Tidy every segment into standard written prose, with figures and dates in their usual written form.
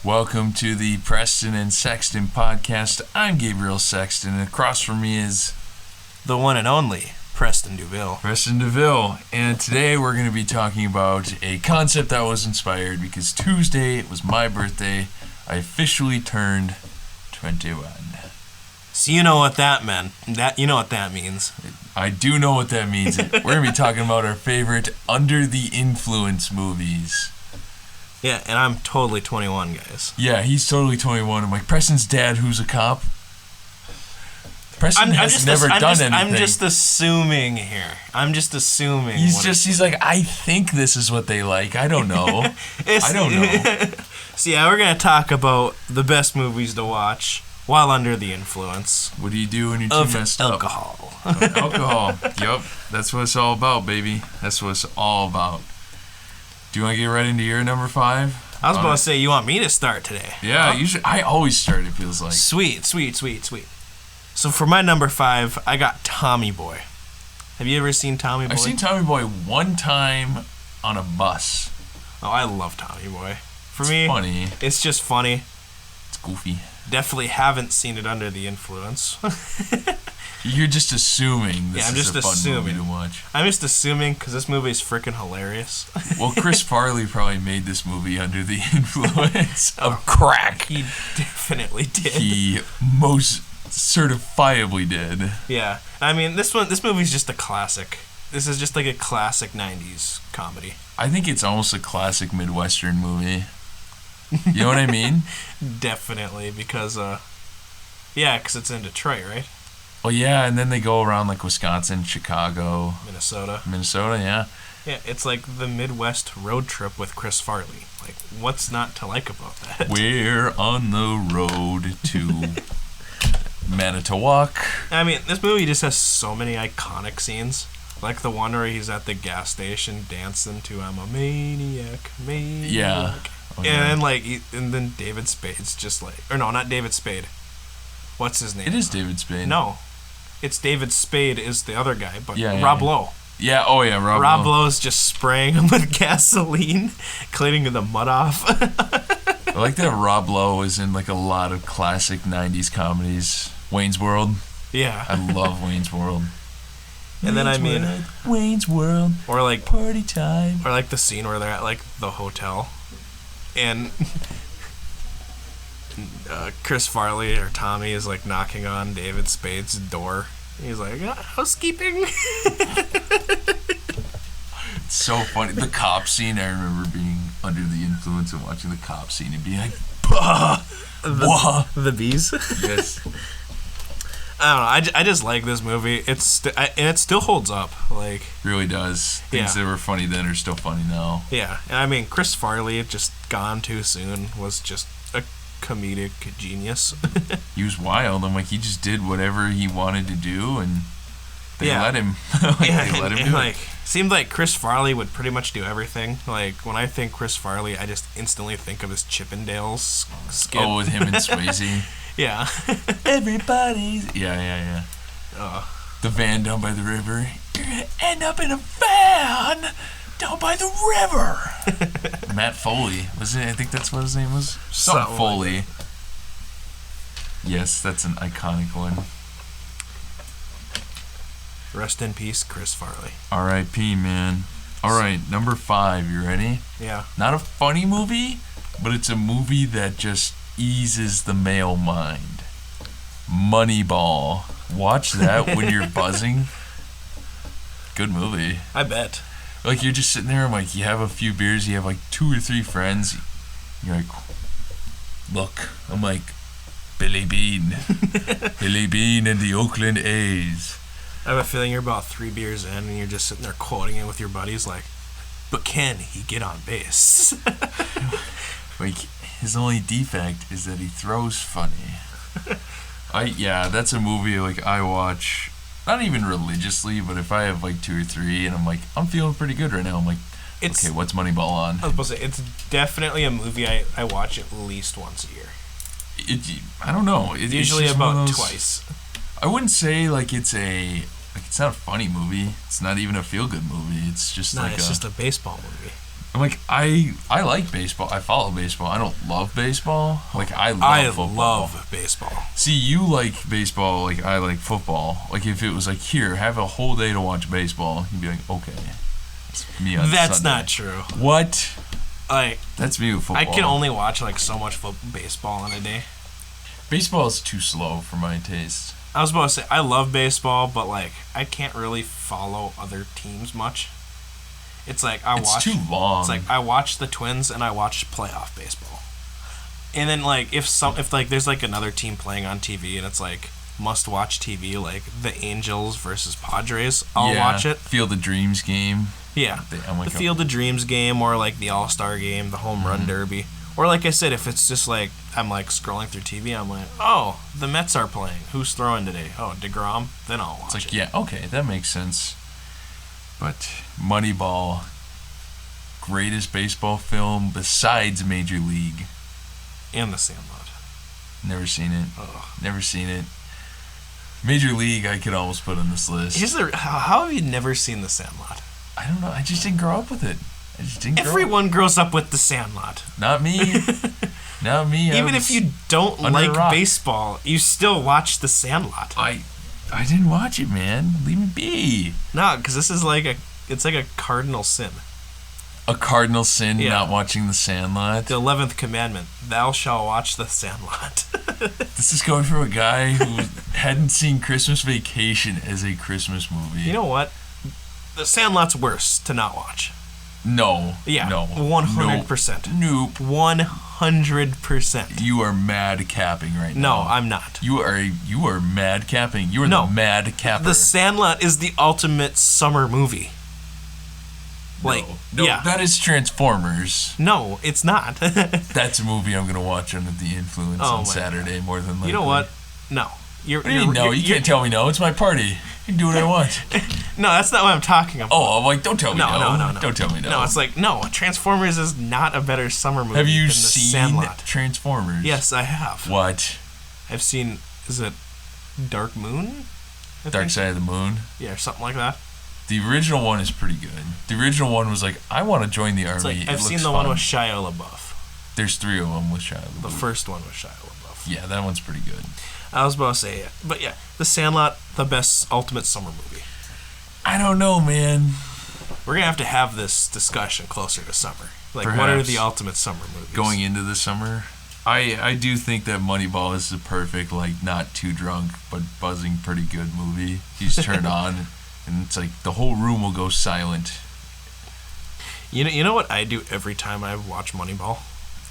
Welcome to the Prestin and Sexton podcast. I'm Gabriel Sexton, and across from me is the one and only Prestin DeVille. Prestin DeVille, and today we're going to be talking about a concept that was inspired because Tuesday it was my birthday. I officially turned 21. So you know what that meant. You know what that means. I do know what that means. We're going to be talking about our favorite under the influence movies. Yeah, and I'm totally 21, guys. Yeah, he's totally 21. I'm like, Preston's dad, who's a cop. Preston has never done anything. I'm just assuming here. He's like, I think this is what they like. I don't know. I don't know. So yeah, we're going to talk about the best movies to watch while under the influence. What do you do when you're too messed alcohol. up? Alcohol. Yup. That's what it's all about, baby. That's what it's all about. Do you want to get right into your number 5? I was about to say, you want me to start today? Yeah, usually I always start, it feels like. Sweet. So for my number 5, I got Tommy Boy. Have you ever seen Tommy Boy? I've seen Tommy Boy one time on a bus. Oh, I love Tommy Boy. For it's me, funny. It's just funny. It's goofy. Definitely haven't seen it under the influence. You're just assuming this is a fun movie to watch. I'm just assuming because this movie is freaking hilarious. Well, Chris Farley probably made this movie under the influence of crack. He definitely did. He most certifiably did. Yeah. I mean, this movie's just a classic. This is just like a classic 90s comedy. I think it's almost a classic Midwestern movie. You know what I mean? Definitely, because it's in Detroit, right? Well, yeah, and then they go around like Wisconsin, Chicago, Minnesota, yeah. Yeah, it's like the Midwest road trip with Chris Farley. Like, what's not to like about that? We're on the road to Manitowoc. I mean, this movie just has so many iconic scenes. Like the one where he's at the gas station dancing to "I'm a Maniac." Yeah. Oh, yeah. And then David Spade's just like, or no, not David Spade. What's his name? It is David Spade. No, it's David Spade is the other guy, but Rob Lowe. Yeah, oh yeah, Rob Lowe's just spraying him with gasoline, cleaning the mud off. I like that Rob Lowe is in like a lot of classic 90s comedies. Wayne's World. Yeah. I love Wayne's World. And then Wayne's World. Or like party time. Or like the scene where they're at like the hotel and Chris Farley or Tommy is like knocking on David Spade's door. He's like, housekeeping. It's so funny. The cop scene, I remember being under the influence of watching the cop scene and being like, bah! The bees. Yes. I don't know. I just like this movie. And it still holds up. Like, really does. Things that were funny then are still funny now. Yeah. And I mean, Chris Farley, just gone too soon, was just a comedic genius. He was wild. I'm like, he just did whatever he wanted to do, and they let him. They let him do it. Seemed like Chris Farley would pretty much do everything. Like, when I think Chris Farley, I just instantly think of his Chippendales skit. Oh, with him and Swayze. Yeah. Everybody's... Yeah. The van down by the river. You're going to end up in a van down by the river. Matt Foley. Was it? I think that's what his name was. Something Foley. Like yes, that's an iconic one. Rest in peace, Chris Farley. R.I.P., man. All right, number 5. You ready? Yeah. Not a funny movie, but it's a movie that just eases the male mind. Moneyball. Watch that when you're buzzing. Good movie. I bet. Like, you're just sitting there, and like, you have a few beers, you have like 2 or 3 friends. You're like, look, I'm like, Billy Bean. Billy Bean and the Oakland A's. I have a feeling you're about 3 beers in, and you're just sitting there quoting it with your buddies, like, but can he get on base? Like, his only defect is that he throws funny. That's a movie like I watch, not even religiously, but if I have like 2 or 3 and I'm like, I'm feeling pretty good right now, I'm like, okay, what's Moneyball on? I was supposed to say, it's definitely a movie I watch at least once a year. I don't know. Usually about twice. I wouldn't say like it's not a funny movie. It's not even a feel-good movie. It's just it's just a baseball movie. I'm like, I like baseball. I follow baseball. I don't love baseball. Like, I love football. Love baseball. See, you like baseball like I like football. Like, if it was like, here, have a whole day to watch baseball, you'd be like, okay. It's me on That's Sunday. not true. What? Like, That's me with football. I can only watch like so much baseball in a day. Baseball is too slow for my taste. I was about to say, I love baseball, but like, I can't really follow other teams much. It's like It's too long. It's like I watch the Twins and I watch playoff baseball. And then like if like there's like another team playing on TV and it's like must watch TV, like the Angels versus Padres, I'll watch it. Field of Dreams game. Yeah. The Field of Dreams game, or like the All-Star game, the home run derby. Or like I said, if it's just like I'm like scrolling through TV, I'm like, oh, the Mets are playing. Who's throwing today? Oh, DeGrom. Then I'll watch it. It's like, yeah, okay, that makes sense. But Moneyball, greatest baseball film besides Major League. And The Sandlot. Never seen it. Ugh. Never seen it. Major League, I could almost put on this list. How have you never seen The Sandlot? I don't know. I just didn't grow up with it. Everyone grows up with The Sandlot. Not me. Not me. Even if you don't like baseball, you still watch The Sandlot. I didn't watch it, man. Leave me be. No, because this is like it's like a cardinal sin. A cardinal sin, not watching The Sandlot? The 11th commandment, thou shalt watch The Sandlot. This is coming from a guy who hadn't seen Christmas Vacation as a Christmas movie. You know what? The Sandlot's worse to not watch. No. Yeah. No. 100%. Nope. 100%. You are mad capping right now. No, I'm not. You are mad capping. You are the mad capper. The Sandlot is the ultimate summer movie. Like, no, that is Transformers. No, it's not. That's a movie I'm gonna watch under the influence on Saturday more than likely. You know what? No. You can't tell me no. It's my party. You can do what I want. No, that's not what I'm talking about. Oh, I'm like, don't tell me no. No. Don't tell me no. No, it's like, no, Transformers is not a better summer movie than The Sandlot. Have you seen Transformers? Yes, I have. What? I've seen, is it Dark Moon? Dark Side of the Moon? Yeah, or something like that. The original one is pretty good. The original one was like, I want to join the army. It's like, I've seen the one with Shia LaBeouf. There's 3 of them with Shia LaBeouf. The first one with Shia LaBeouf. Yeah, that one's pretty good. I was about to say it. But yeah, The Sandlot, the best ultimate summer movie. I don't know, man. We're going to have this discussion closer to summer. Like, Perhaps. What are the ultimate summer movies? Going into the summer, I do think that Moneyball is the perfect, like, not too drunk, but buzzing pretty good movie. You just turn on, and it's like the whole room will go silent. You know what I do every time I watch Moneyball?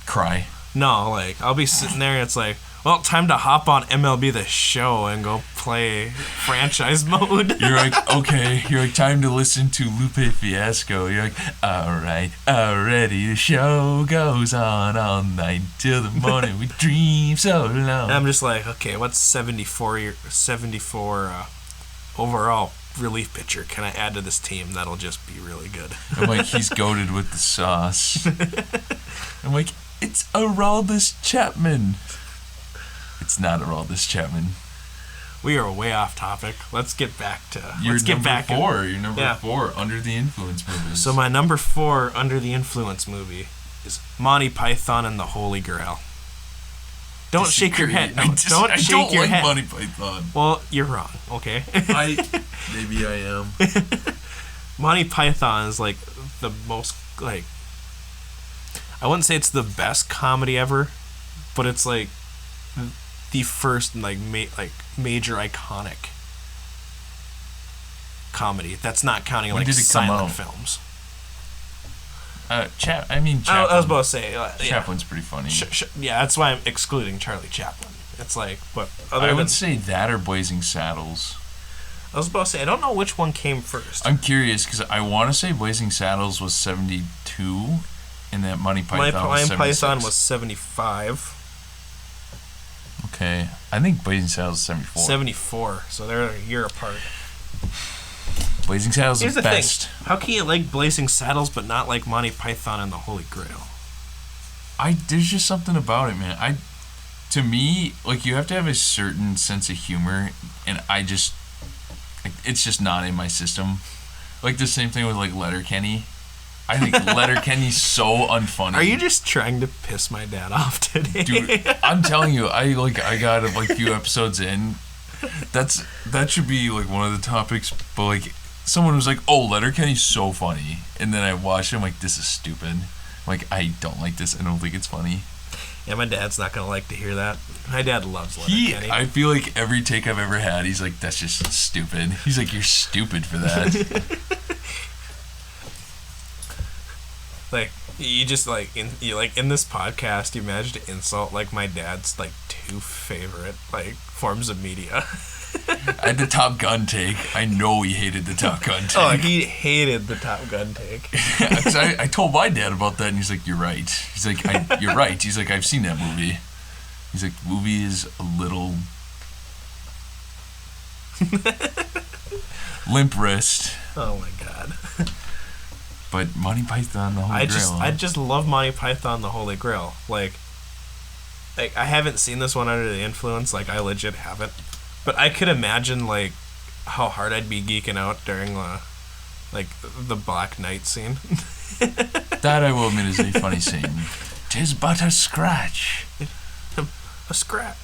Cry. No, like, I'll be sitting there and it's like, well, time to hop on MLB The Show and go play franchise mode. You're like, okay. You're like, time to listen to Lupe Fiasco. You're like, all right, already. The show goes on all night till the morning. We dream so long. And I'm just like, okay, what's 74 overall relief pitcher can I add to this team that'll just be really good? I'm like, he's goated with the sauce. I'm like, it's Aroldis Chapman. It's not Aroldis Chapman. We are way off topic. Let's get back to... You're number 4. You're number 4 under the influence movies. So my number 4 under the influence movie is Monty Python and the Holy Grail. Don't shake your head. No, don't shake your head. Monty Python. Well, you're wrong. Okay. Maybe I am. Monty Python is like the most like... I wouldn't say it's the best comedy ever, but it's like the first like major iconic comedy. That's not counting like silent films. Chaplin. I was about to say Chaplin's pretty funny. Yeah, that's why I'm excluding Charlie Chaplin. It's like, but I would say that or Blazing Saddles. I was about to say, I don't know which one came first. I'm curious because I want to say Blazing Saddles was 72, and that Monty Python was 76. Python was 75. Okay, I think Blazing Saddles is 74. 74, so they're a year apart. Blazing Saddles is the best. Thing. How can you like Blazing Saddles but not like Monty Python and the Holy Grail? There's just something about it, man. To me, like, you have to have a certain sense of humor, and it's just not in my system. Like the same thing with like Letterkenny. I think Letterkenny's so unfunny. Are you just trying to piss my dad off today? Dude, I'm telling you, I got a few episodes in. That should be like one of the topics, but like someone was like, "Oh, Letterkenny's so funny," and then I watched it. I'm like, "This is stupid." I'm like, I don't like this. I don't think it's funny. Yeah, my dad's not gonna like to hear that. My dad loves Letterkenny. I feel like every take I've ever had, he's like, "That's just stupid." He's like, "You're stupid for that." Like you just like in this podcast, you managed to insult like my dad's like two favorite like forms of media. I had the Top Gun take. I know he hated the Top Gun take. Oh, he hated the Top Gun take. Cause I told my dad about that, and he's like, "You're right." He's like, "You're right." He's like, "I've seen that movie." He's like, "The movie is a little limp wrist." Oh my god. But Monty Python, the Holy Grail. I just love Monty Python, the Holy Grail. Like I haven't seen this one under the influence. Like, I legit haven't. But I could imagine, like, how hard I'd be geeking out during, the Black Knight scene. That, I will admit, is a funny scene. "'Tis but a scratch." A scratch?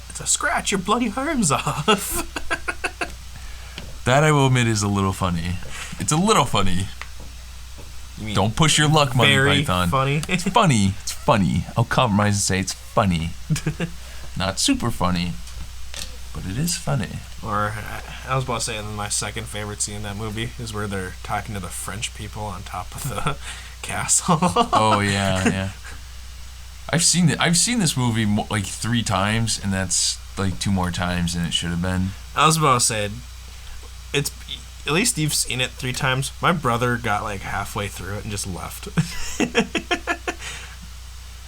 It's a scratch. Your bloody arm's off. That, I will admit, is a little funny. It's a little funny. Don't push your luck, Monty Python. Funny. It's funny. It's funny. I'll compromise and say it's funny. Not super funny, but it is funny. Or I was about to say, my second favorite scene in that movie is where they're talking to the French people on top of the castle. Oh yeah. I've seen this movie like 3 times, and that's like 2 more times than it should have been. I was about to say, it's at least you've seen it 3 times. My brother got like halfway through it and just left.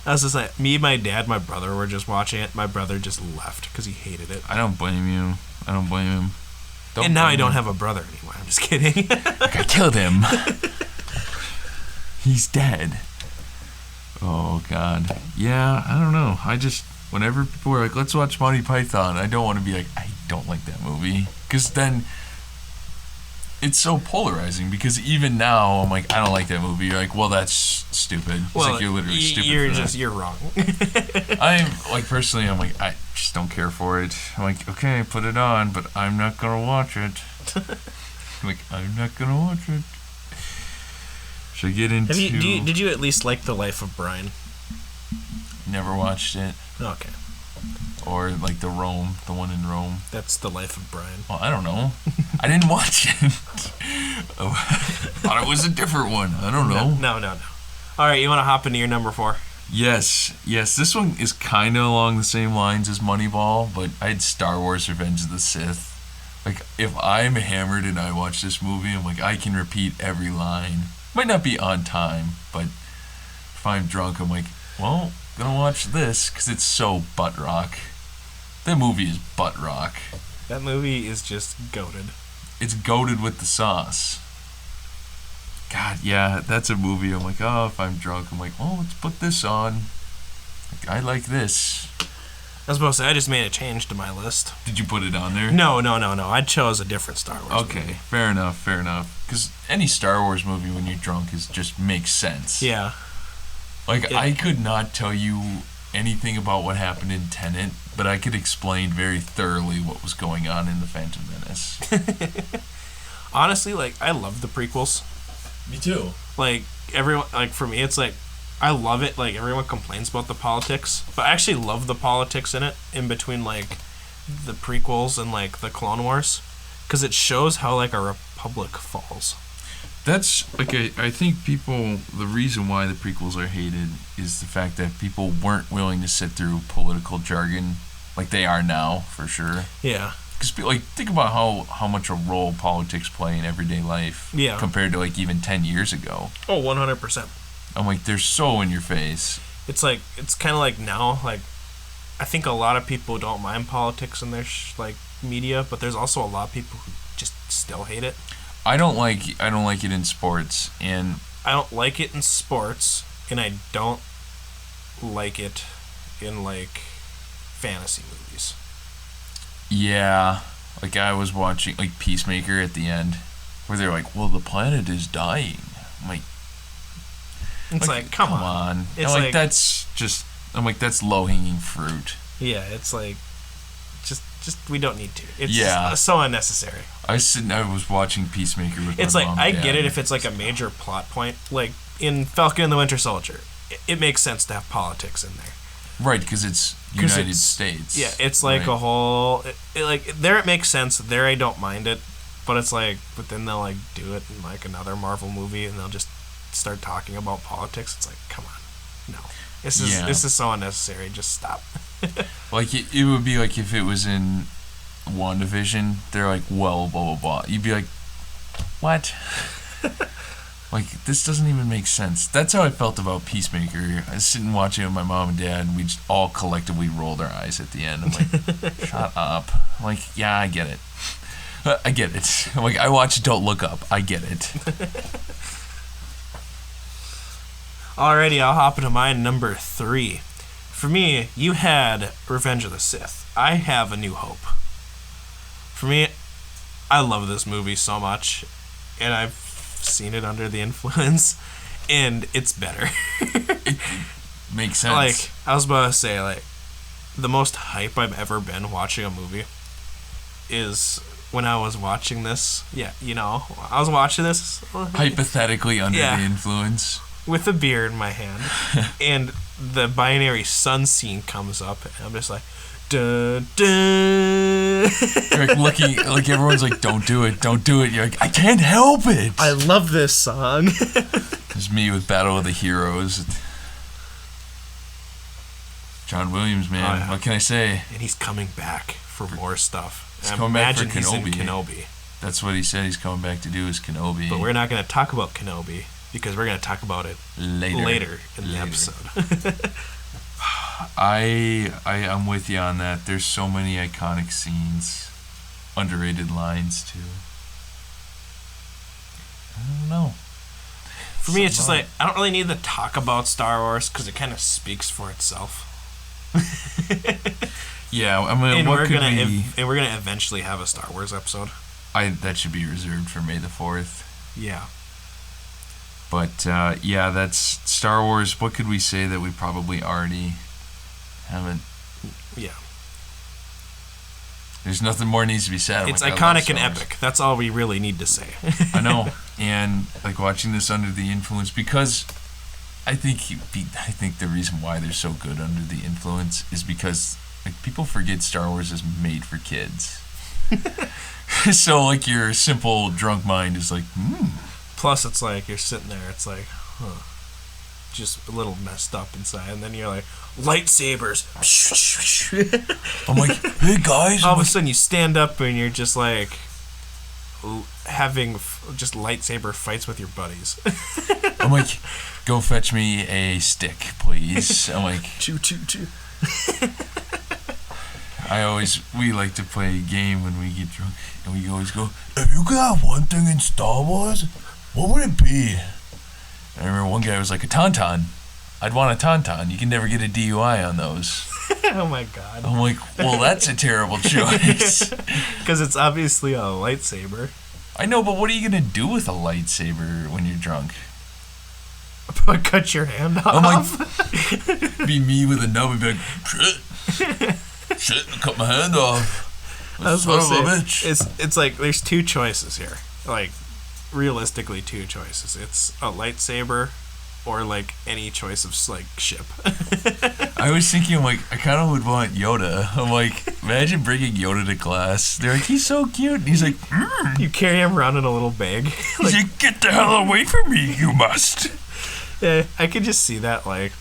I was just like, me, my dad, my brother were just watching it. My brother just left because he hated it. I don't blame you. I don't blame him. And now I don't have a brother anymore. I'm just kidding. Like, I killed him. He's dead. Oh, God. Yeah, I don't know. Whenever people are like, "Let's watch Monty Python," I don't want to be like, "I don't like that movie." Because then it's so polarizing, because even now I'm like, "I don't like that movie." You're like, "Well, that's stupid." It's like, you're literally stupid. You're wrong. I'm like, personally, I'm like, I just don't care for it. I'm like, okay, put it on, but I'm not gonna watch it. I'm not gonna watch it. Should I get into? Did you at least like The Life of Brian? Never watched it. Okay. Or like the one in Rome. That's The Life of Brian. Well, I don't know. I didn't watch it. Oh, thought it was a different one. I don't know. No. All right, you want to hop into your number 4? Yes. This one is kind of along the same lines as Moneyball, but I had Star Wars: Revenge of the Sith. Like, if I'm hammered and I watch this movie, I'm like, I can repeat every line. Might not be on time, but if I'm drunk, I'm like, well, gonna watch this because it's so butt rock. That movie is butt rock. That movie is just goated. It's goated with the sauce. God, yeah, that's a movie. I'm like, oh, if I'm drunk, I'm like, oh, let's put this on. Like, I like this. I was about to say, I just made a change to my list. Did you put it on there? No. I chose a different Star Wars movie. Okay, fair enough. Because any Star Wars movie when you're drunk just makes sense. Yeah. Like, I could not tell you anything about what happened in Tenet, but I could explain very thoroughly what was going on in The Phantom Menace. Honestly, like, I love the prequels. Me too. Like, everyone, like, for me, it's like, I love it. Like, everyone complains about the politics, but I actually love the politics in it, in between, like, the prequels and, like, the Clone Wars, because it shows how, like, a republic falls. That's, like, I think people, the reason why the prequels are hated is the fact that people weren't willing to sit through political jargon like they are now, for sure. Yeah. Because, like, think about how much a role politics play in everyday life. Yeah. Compared to, like, even 10 years ago. Oh, 100%. I'm like, they're so in your face. It's like, it's kind of like now, like, I think a lot of people don't mind politics in their, media, but there's also a lot of people who just still hate it. I don't like it in sports, and I don't like it in sports, and I don't like it in, like, fantasy movies. Yeah, like, I was watching, like, Peacemaker at the end, where they're like, well, the planet is dying. I'm like, It's like, come on. It's like that's low-hanging fruit. Yeah, it's like, just we don't need to. It's just so unnecessary. I was watching Peacemaker with it's my like, mom I and dad. get it if it's like a major plot point. Like, in Falcon and the Winter Soldier, it makes sense to have politics in there. Right, because it's United States. Yeah, it's like a whole... there it makes sense. There I don't mind it. But it's like... But then they'll, like, do it in, like, another Marvel movie, and they'll just start talking about politics. It's like, come on. No. This is so unnecessary. Just stop. Like, it would be like if it was in WandaVision, they're like, well, blah, blah, blah. You'd be like, what? Like, this doesn't even make sense. That's how I felt about Peacemaker. I was sitting watching it with my mom and dad, and we just all collectively rolled our eyes at the end. I'm like, shut up. I'm like, yeah, I get it. I get it. I'm like, I watch Don't Look Up. I get it. Alrighty, I'll hop into mine, number 3. For me, you had Revenge of the Sith. I have A New Hope. For me, I love this movie so much, and I've seen it under the influence, and it's better. It makes sense. Like, I was about to say, like, the most hype I've ever been watching a movie is when I was watching this. Yeah, you know, I was watching this. Hypothetically under the influence. With a beer in my hand, and the binary sun scene comes up, and I'm just like, duh, duh. You're like looking, like everyone's like, don't do it. You're like, I can't help it. I love this song. It's me with Battle of the Heroes. John Williams, man. Oh, yeah. What can I say? And he's coming back for more stuff. He's coming back for Kenobi. He's in Kenobi. That's what he said he's coming back to do is Kenobi. But we're not going to talk about Kenobi because we're going to talk about it later in the episode. I'm with you on that. There's so many iconic scenes, underrated lines too. I don't know. For me, it's just like I don't really need to talk about Star Wars because it kind of speaks for itself. Yeah, I mean, and we're gonna eventually have a Star Wars episode. That should be reserved for May the 4th. Yeah. But yeah, that's Star Wars. What could we say that we probably already haven't? Yeah. There's nothing more needs to be said. It's iconic and epic. That's all we really need to say. I know, and like watching this under the influence because I think the reason why they're so good under the influence is because like people forget Star Wars is made for kids. So like your simple drunk mind is like, Plus, it's like you're sitting there. It's like, just a little messed up inside, and then you're like, lightsabers. I'm like, hey guys. All of a sudden, you stand up and you're just like having just lightsaber fights with your buddies. I'm like, go fetch me a stick, please. I'm like, choo choo choo. We like to play a game when we get drunk, and we always go, if you could have one thing in Star Wars, what would it be? And I remember one guy was like, a tauntaun. I'd want a tauntaun. You can never get a DUI on those. Oh my god. I'm like, well, that's a terrible choice. Because it's obviously a lightsaber. I know, but what are you going to do with a lightsaber when you're drunk? Cut your hand off. I'm like, be me with a nub and be like, shit, I cut my hand off. Son of a bitch. It's like, there's two choices here. Like, realistically, two choices. It's a lightsaber or, like, any choice of, like, ship. I was thinking, I'm like, I kind of would want Yoda. I'm like, imagine bringing Yoda to class. They're like, he's so cute. And he's like, You carry him around in a little bag. He's like, get the hell away from me, you must. Yeah, I could just see that, like,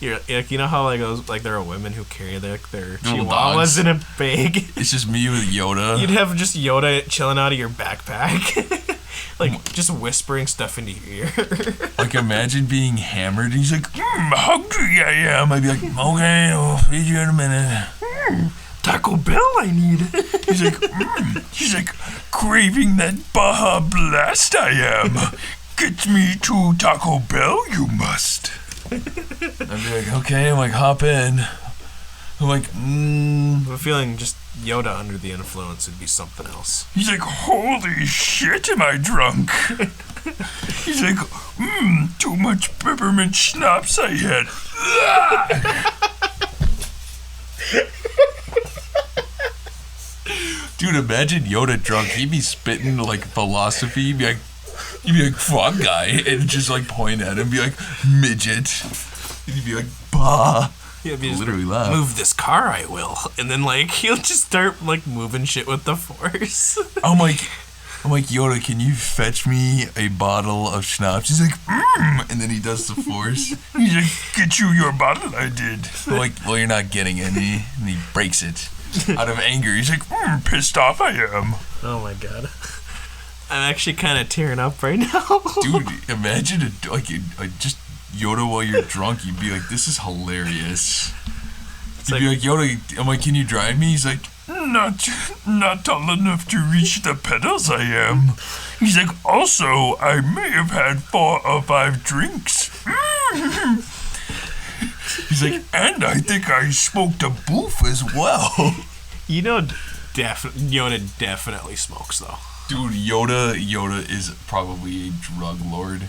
you know how like those like there are women who carry their chihuahuas in a bag. It's just me with Yoda. You'd have just Yoda chilling out of your backpack, like just whispering stuff into your ear. Like imagine being hammered. He's like, hungry I am. I'd be like, okay, I'll feed you in a minute. Taco Bell, I need. He's like, craving that Baja Blast I am. Get me to Taco Bell, you must. I'd be like, okay, I'm like, hop in. I'm like, I have a feeling just Yoda under the influence would be something else. He's like, holy shit, am I drunk? He's like, too much peppermint schnapps I had. Dude, imagine Yoda drunk. He'd be spitting like philosophy. He'd be like, fuck guy, and just like point at him, and be like, midget. And he'd be like, bah. He'd be literally just, laugh. Move this car, I will. And then like he'll just start like moving shit with the Force. I'm like, Yoda, can you fetch me a bottle of schnapps? He's like, and then he does the Force. He's like, get you your bottle, I did. I'm like, well, you're not getting any, and he breaks it out of anger. He's like, pissed off I am. Oh my god. I'm actually kind of tearing up right now. Dude, imagine just Yoda while you're drunk. You'd be like, this is hilarious. You'd be like, Yoda, I'm like, can you drive me? He's like, not tall enough to reach the pedals I am. He's like, also, I may have had 4 or 5 drinks. He's like, and I think I smoked a boof as well. You know, Yoda definitely smokes, though. Dude, Yoda is probably a drug lord.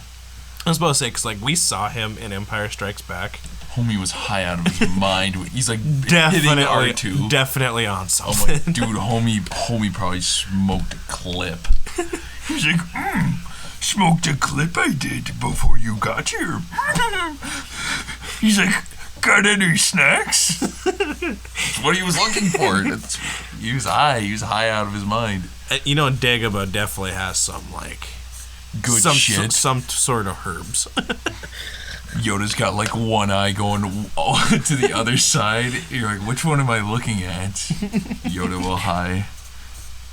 I was about to say, because, like, we saw him in Empire Strikes Back. Homie was high out of his mind. He's, like, hitting R2. Definitely on something. I'm like, dude, homie probably smoked a clip. He's like, smoked a clip I did before you got here. He's like, got any snacks? That's what he was looking for. He was high out of his mind. You know, Dagobah definitely has some, like... Good shit. Some sort of herbs. Yoda's got, like, one eye going to the other side. You're like, which one am I looking at? Yoda will high.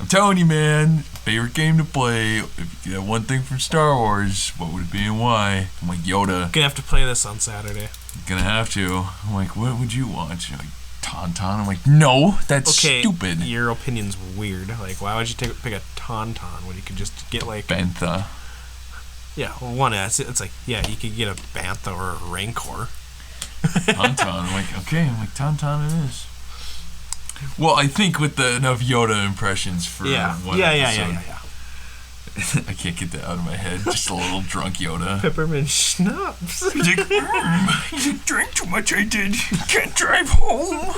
I'm telling you, man, favorite game to play. If you could have one thing from Star Wars, what would it be and why? I'm like, Yoda. Gonna have to play this on Saturday. Gonna have to. I'm like, what would you want? You're like, Tauntaun. I'm like, no, that's stupid. Your opinion's weird. Like, why would you pick a Tauntaun when you could just get, like... Bantha. Yeah, well, one S. It's like, yeah, you could get a Bantha or a Rancor. Tauntaun. I'm like, okay. I'm like, Tauntaun it is. Well, I think with enough Yoda impressions for one episode. Yeah. I can't get that out of my head. Just a little drunk Yoda. Peppermint schnapps. He's like, drank too much I did. Can't drive home.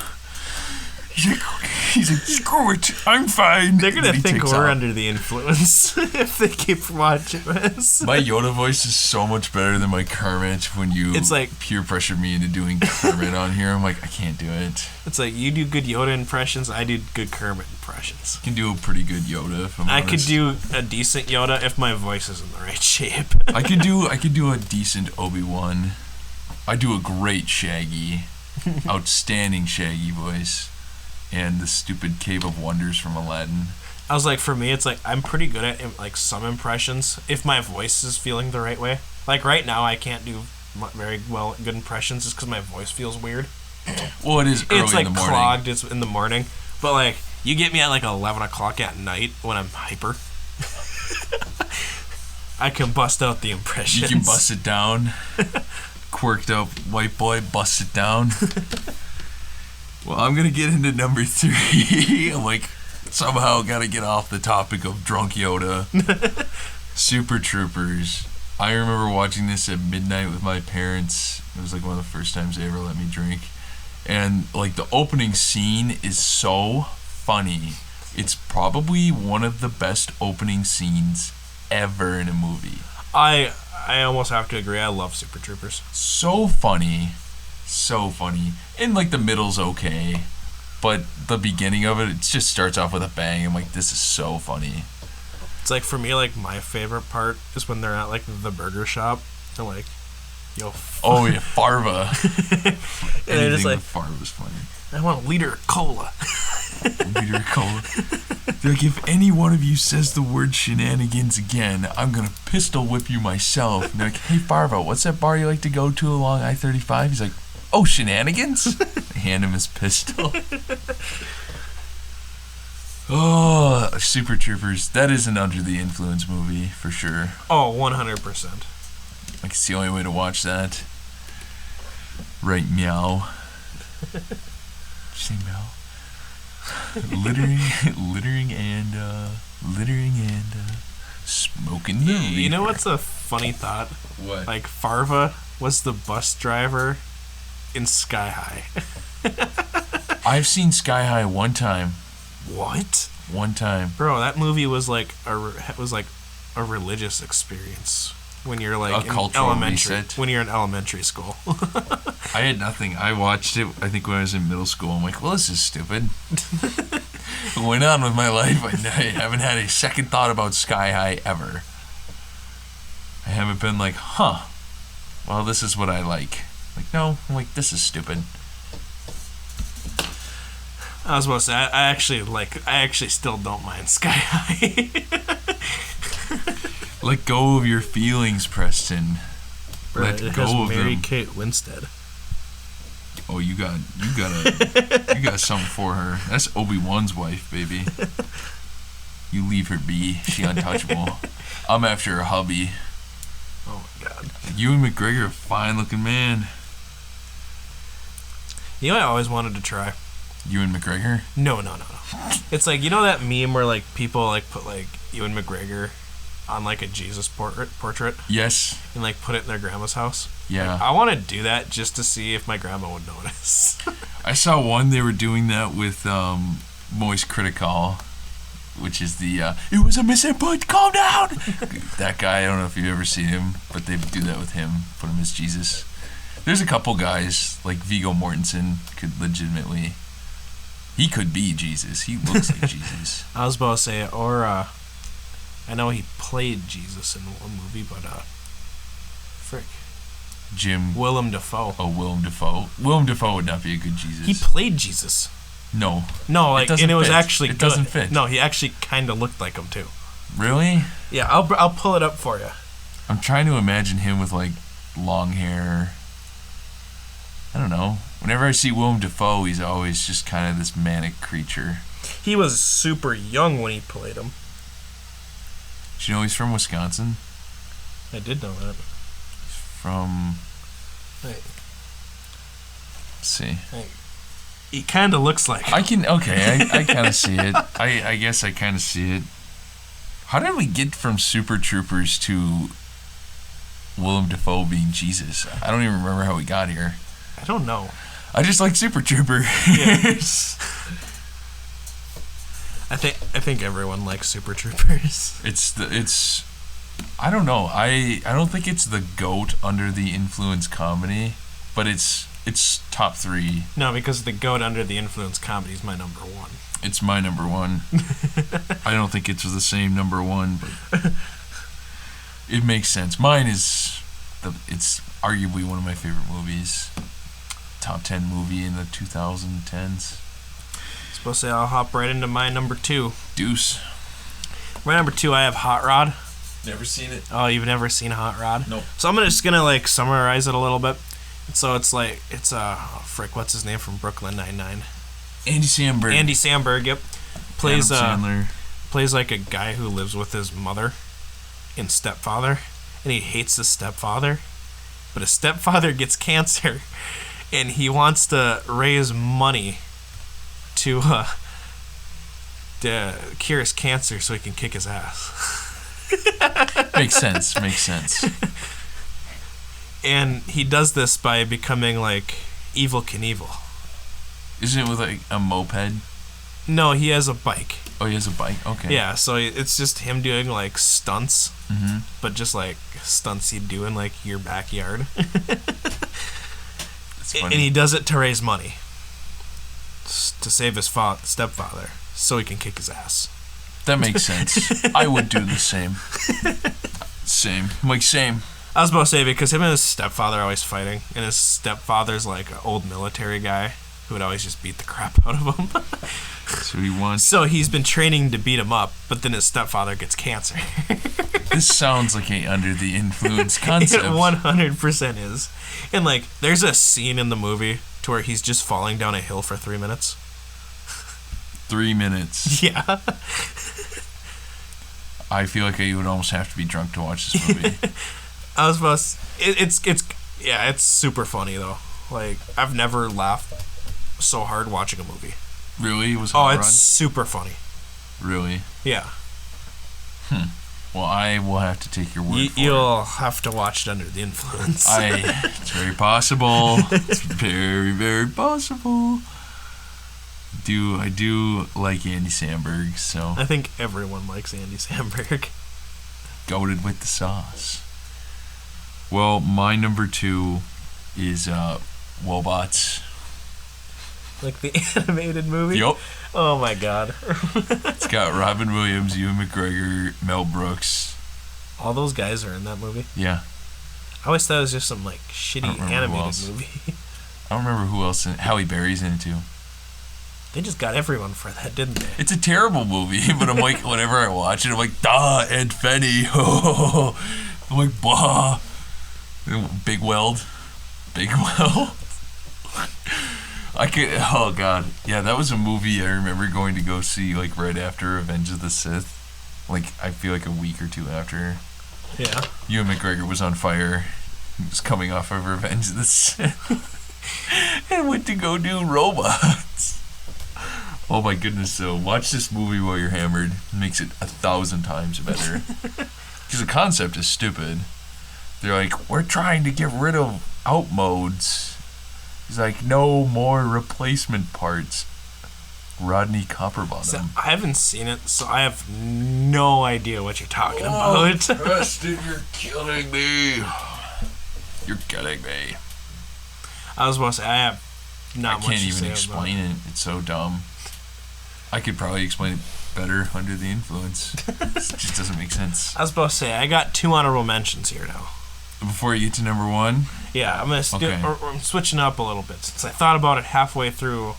He's like, screw it. I'm fine. They're gonna think we're under the influence if they keep watching this. My Yoda voice is so much better than my Kermit when you peer pressure me into doing Kermit on here. I'm like, I can't do it. It's like, you do good Yoda impressions, I do good Kermit impressions. I can do a pretty good Yoda if I'm honest. I could do a decent Yoda if my voice is in the right shape. I could do a decent Obi-Wan. I do a great Shaggy. Outstanding Shaggy voice. And the stupid Cave of Wonders from Aladdin. I was like, for me, it's like, I'm pretty good at, like, some impressions, if my voice is feeling the right way. Like, right now, I can't do very good impressions just because my voice feels weird. Well, it is early it's, like, in the morning. clogged, it's in the morning. But, like, you get me at, like, 11 o'clock at night when I'm hyper. I can bust out the impressions. You can bust it down. Quirked up white boy, bust it down. Well, I'm going to get into number 3. I'm like, somehow got to get off the topic of drunk Yoda. Super Troopers. I remember watching this at midnight with my parents. It was like one of the first times they ever let me drink. And like the opening scene is so funny. It's probably one of the best opening scenes ever in a movie. I almost have to agree. I love Super Troopers. So funny. So funny. And like the middle's okay, but the beginning of it just starts off with a bang. I'm like, this is so funny. It's like, for me, like, my favorite part is when they're at like the burger shop. They're like, yo. Oh yeah, Farva. And they're just like, Farva's funny. I want a liter of cola. Liter of cola. They're like, if any one of you says the word shenanigans again, I'm gonna pistol whip you myself. And they're like, hey Farva, what's that bar you like to go to along I-35? He's like, oh, shenanigans? They hand him his pistol. Oh, Super Troopers. That is an Under the Influence movie, for sure. Oh, 100%. Like, it's the only way to watch that. Right, meow. Interesting, Mel. littering and smoking the reefer. You know what's a funny thought? What? Like, Farva was the bus driver in Sky High. I've seen Sky High one time. What? One time. Bro, that movie was like a religious experience when you're like A in cultural elementary reset. when you're in elementary school. I had nothing. I watched it, I think, when I was in middle school. I'm like, well, this is stupid. I went on with my life. I haven't had a second thought about Sky High ever. I haven't been like, well, this is what I like. Like, no, I'm like, this is stupid. I was about to say, I actually still don't mind Sky High. Let go of your feelings, Preston. Right, Let go of Mary them. Kate Winstead. Oh, you got something for her. That's Obi-Wan's wife, baby. You leave her be. She untouchable. I'm after her hubby. Oh my god. Ewan McGregor, a fine-looking man. You know what I always wanted to try? Ewan McGregor? No. It's like, you know that meme where like people like put like Ewan McGregor on like a Jesus portrait Yes. and like put it in their grandma's house? Yeah. Like, I want to do that just to see if my grandma would notice. I saw one, they were doing that with Moist Critical, which is the, it was a misinput, calm down! That guy, I don't know if you've ever seen him, but they do that with him, put him as Jesus. There's a couple guys, like Viggo Mortensen could legitimately, he could be Jesus. He looks like Jesus. I was about to say, or I know he played Jesus in one movie, but Willem Dafoe. Oh, Willem Dafoe. Willem Dafoe would not be a good Jesus. He played Jesus. No. Like, and it was actually It good. doesn't fit. No, he actually kind of looked like him too. Really? Yeah, I'll pull it up for you. I'm trying to imagine him with like long hair. I don't know. Whenever I see Willem Dafoe, he's always just kind of this manic creature. He was super young when he played him. Do you know he's from Wisconsin? I did know that. From... Hey. Let's see. Hey. He kind of looks like him. I kind of see it. I guess I kind of see it. How did we get from Super Troopers to Willem Dafoe being Jesus? I don't even remember how we got here. I don't know. I just like Super Troopers. Yeah. I think everyone likes Super Troopers. It's I don't know. I don't think it's the GOAT under the influence comedy, but it's top 3. No, because the GOAT under the influence comedy is my number 1. It's my number 1. I don't think it's the same number 1, but it makes sense. Mine is it's arguably one of my favorite movies. Top 10 movie in the 2010s. Supposed to say I'll hop right into my number 2. Deuce. My number 2, I have Hot Rod. Never seen it. Oh, you've never seen Hot Rod? Nope. So I'm just gonna like summarize it a little bit. So it's like what's his name from Brooklyn Nine-Nine? Andy Samberg. Andy Samberg, yep. Plays Adam Sandler. Plays like a guy who lives with his mother in Stepfather, and he hates his stepfather, but his stepfather gets cancer, and he wants to raise money to cure his cancer so he can kick his ass. Makes sense. And he does this by becoming like Evel Knievel. Isn't it with like a moped? No, he has a bike. Oh, he has a bike? Okay. Yeah, so it's just him doing like stunts, Mm-hmm. but just like stunts he'd do in like your backyard. That's funny. And he does it to raise money to save his stepfather so he can kick his ass. That makes sense. I would do the same. Same. I was about to say, because him and his stepfather are always fighting, and his stepfather's like an old military guy who would always just beat the crap out of him. So he wants... So he's been training to beat him up, but then his stepfather gets cancer. This sounds like a under the influence concept. It 100% is. And like, there's a scene in the movie to where he's just falling down a hill for 3 minutes. 3 minutes. Yeah. I feel like I would almost have to be drunk to watch this movie. I was supposed. It's super funny though. Like, I've never laughed so hard watching a movie. Really? It was Oh, hot it's rod? super funny. Really? Yeah. Well, I will have to take your word for it. You'll have to watch it under the influence. It's very possible. It's very, very possible. I do like Andy Samberg, so I think everyone likes Andy Samberg. goated with the sauce. Well, my number 2 is Wobots. Like the animated movie? Yup. Oh my god. It's got Robin Williams, Ewan McGregor, Mel Brooks. All those guys are in that movie. Yeah. I always thought it was just some like I don't shitty remember who animated else. movie. I don't remember who else. Halle Berry's in it too. They just got everyone for that, didn't they? It's a terrible movie, but I'm like, whenever I watch it, I'm like, Ed Fenny. I'm like, bah. Big Weld. Oh god. Yeah, that was a movie I remember going to go see like right after Revenge of the Sith. Like, I feel like a week or 2 after. Yeah. Ewan McGregor was on fire. He was coming off of Revenge of the Sith. And went to go do robots. Oh my goodness, so watch this movie while you're hammered. It makes it 1,000 times better. Because the concept is stupid. They're like, we're trying to get rid of out modes. He's like, no more replacement parts. Rodney Copperbottom. So I haven't seen it, so I have no idea what you're talking about. Preston, you're killing me. You're killing me. I was about to say, I have not much I can't to even say explain it. It's so dumb. I could probably explain it better under the influence. It just doesn't make sense. I was about to say, I got 2 honorable mentions here now. Before you get to number 1, Yeah, I'm I'm switching up a little bit since I thought about it halfway through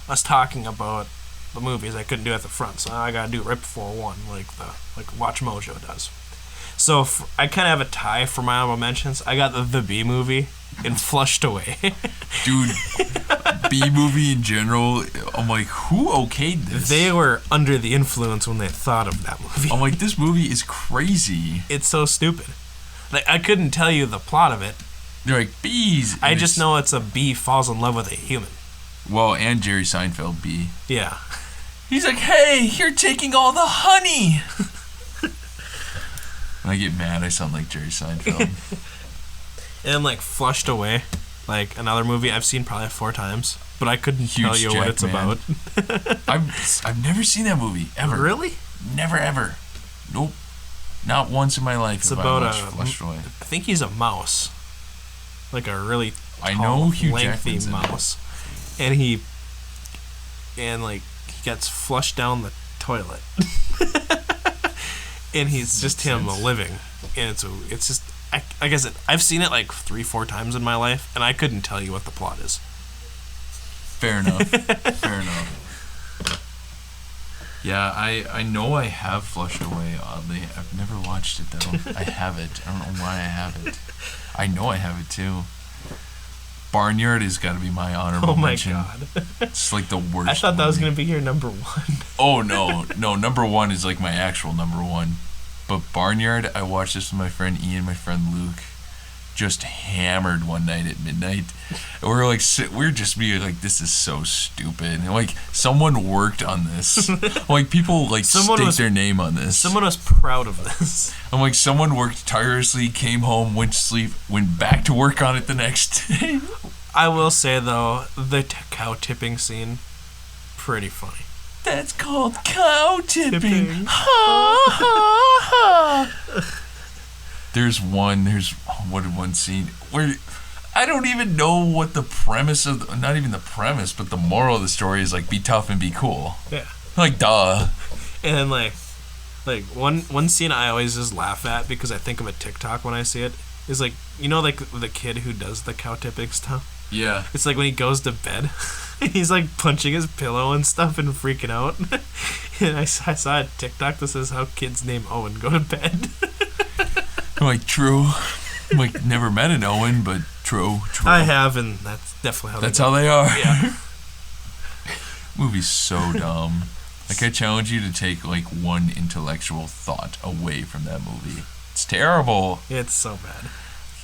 us talking about the movies. I couldn't do it at the front, so now I gotta do it right before 1, like Watch Mojo does. So I kind of have a tie for my honorable mentions. I got the B movie and Flushed Away. dude, B movie in general, I'm like, who okayed this? They were under the influence when they thought of that movie. I'm like, this movie is crazy. It's so stupid. Like, I couldn't tell you the plot of it. They're like, bees. I just know it's a bee falls in love with a human. Well, and Jerry Seinfeld, bee. Yeah. He's like, hey, you're taking all the honey. When I get mad, I sound like Jerry Seinfeld. And like Flushed Away, like another movie I've seen probably 4 times, but I couldn't tell you what it's about. I've never seen that movie ever. Really? Never ever. Nope. Not once in my life. It's have about I watched Flushed Away. I think he's a mouse, like a really I tall, know Hugh lengthy Jackman's in it. mouse, and he gets flushed down the toilet, and he's just him living, and it's just. I guess I've seen it like 3-4 times in my life, and I couldn't tell you what the plot is. Fair enough. Fair enough. Yeah, I know I have Flushed Away, oddly. I've never watched it, though. I have it. I don't know why I have it. I know I have it, too. Barnyard has got to be my honorable mention. Oh my god. It's like the worst I thought that was movie. going to be your number 1. Oh, no. No, number 1 is like my actual number 1. But Barnyard, I watched this with my friend Ian, my friend Luke, just hammered one night at midnight. And we're like, we're just being like, this is so stupid. And like, someone worked on this. Like, people like staked their name on this. Someone was proud of this. I'm like, someone worked tirelessly, came home, went to sleep, went back to work on it the next day. I will say though, the cow tipping scene, pretty funny. That's called cow tipping. Ha ha ha. There's one scene where I don't even know what the premise of, not even the premise, but the moral of the story is like, be tough and be cool. Yeah. Like, duh. And like one scene I always just laugh at because I think of a TikTok when I see it is like, you know, like the kid who does the cow tipping stuff. Yeah. It's like when he goes to bed, he's like punching his pillow and stuff and freaking out. And I saw a TikTok that says how kids named Owen go to bed. I'm like, true. I'm like, never met an Owen, but true. I have, and that's definitely how they are. Yeah. Movie's so dumb. Like, I challenge you to take like one intellectual thought away from that movie. It's terrible. It's so bad.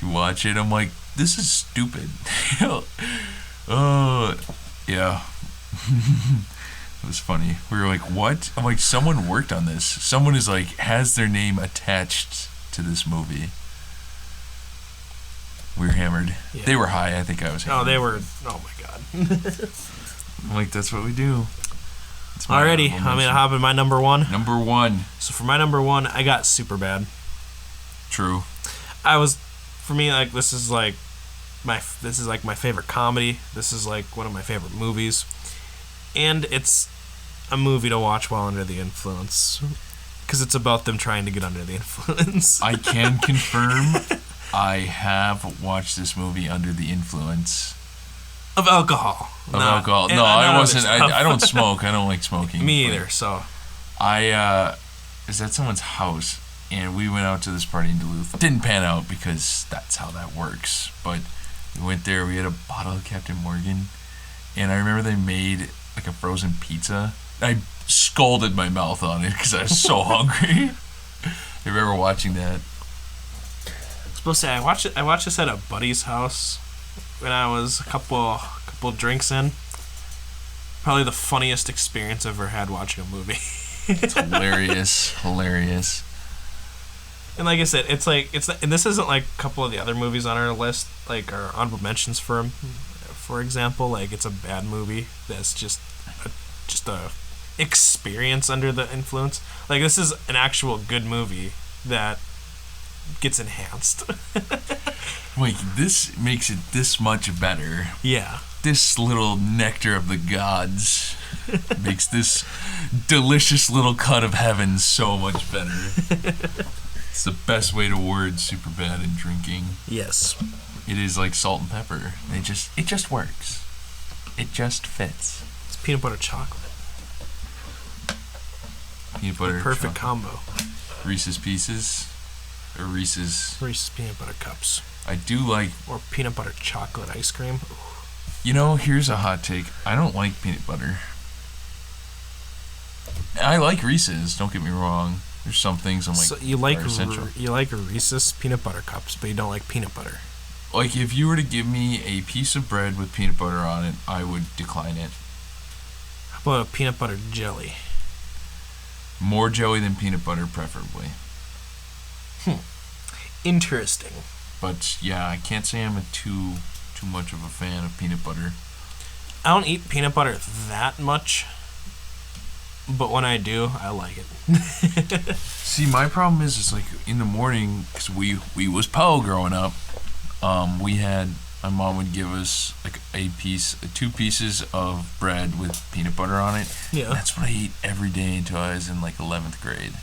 You watch it, I'm like, this is stupid. Yeah. It was funny. We were like, what? I'm like, someone worked on this. Someone is like, has their name attached to this movie. We were hammered. Yeah. They were high. I think I was hammered. No, they were. Oh my god. I'm like, that's what we do. Alrighty, I'm gonna hop in my number one. Number one. So for my number one, I got Superbad. True. For me, like this is like my favorite comedy. This is like one of my favorite movies, and it's a movie to watch while under the influence, because it's about them trying to get under the influence. I can confirm, I have watched this movie under the influence. Of alcohol. No, I wasn't. I don't smoke. I don't like smoking. Me either. So, I is at someone's house, and we went out to this party in Duluth. It didn't pan out because that's how that works. But we went there. We had a bottle of Captain Morgan, and I remember they made like a frozen pizza. I scalded my mouth on it because I was so hungry. I remember watching that. I was supposed to say I watched this at a buddy's house when I was a couple drinks in. Probably the funniest experience I've ever had watching a movie. It's hilarious. And like I said, and this isn't like a couple of the other movies on our list, like our honorable mentions for example, like it's a bad movie that's just a experience under the influence. Like this is an actual good movie that gets enhanced. Wait, this makes it this much better. Yeah. This little nectar of the gods makes this delicious little cut of heaven so much better. It's the best way to word Superbad in drinking. Yes. It is like salt and pepper. It just works. It just fits. It's peanut butter chocolate. Peanut butter perfect chocolate. combo. Reese's Pieces or Reese's peanut butter cups. I do like or peanut butter chocolate ice cream. Ooh. You know, here's a hot take. I don't like peanut butter. I like Reese's, don't get me wrong. There's some things I'm like, so you like Reese's peanut butter cups, but you don't like peanut butter. Like if you were to give me a piece of bread with peanut butter on it, I would decline it. How about a peanut butter jelly? More jelly than peanut butter, preferably. Interesting. But yeah, I can't say I'm too much of a fan of peanut butter. I don't eat peanut butter that much, but when I do, I like it. See, my problem is like in the morning, because we was po growing up. My mom would give us like two pieces of bread with peanut butter on it. Yeah. And that's what I ate every day until I was in like 11th grade.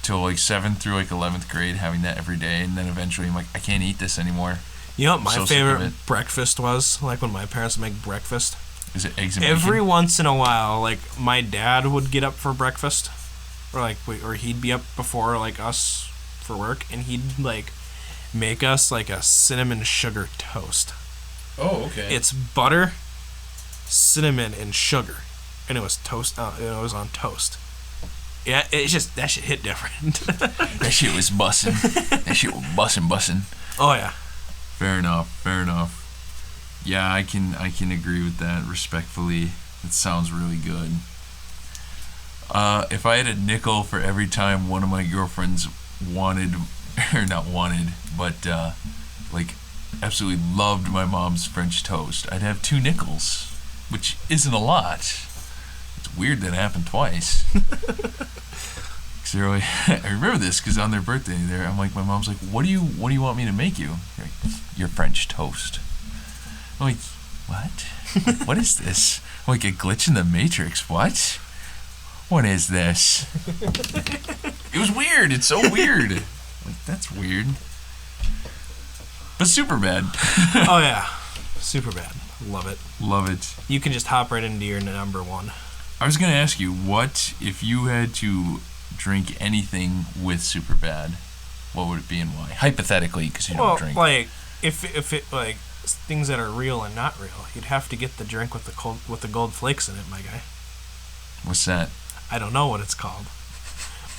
Till like 7th through like 11th grade, having that every day, and then eventually I'm like, I can't eat this anymore. You know what my favorite breakfast was? Like when my parents make breakfast. Is it eggs and bacon? Every once in a while, like my dad would get up for breakfast, or he'd be up before like us for work, and he'd like make us like a cinnamon sugar toast. Oh, okay. It's butter, cinnamon, and sugar, and it was toast. It was on toast. Yeah, it's just that shit hit different. That shit was bussin'. That shit was bussin'. Oh yeah. Fair enough. Yeah, I can agree with that respectfully. It sounds really good. If I had a nickel for every time one of my girlfriends like absolutely loved my mom's French toast, I'd have 2 nickels, which isn't a lot. It's weird that it happened twice. Like, I remember this because on their birthday, I'm like, my mom's like, what do you want me to make you? Like, your French toast. I'm like, what? What is this? I'm like a glitch in the Matrix. What is this? It was weird. It's so weird. Like, that's weird. But Superbad. Oh yeah, Superbad. Love it. Love it. You can just hop right into your number one. I was gonna ask you, what if you had to drink anything with Superbad, what would it be and why? Hypothetically, because you don't drink. Like if it like things that are real and not real, you'd have to get the drink with the gold flakes in it, my guy. What's that? I don't know what it's called,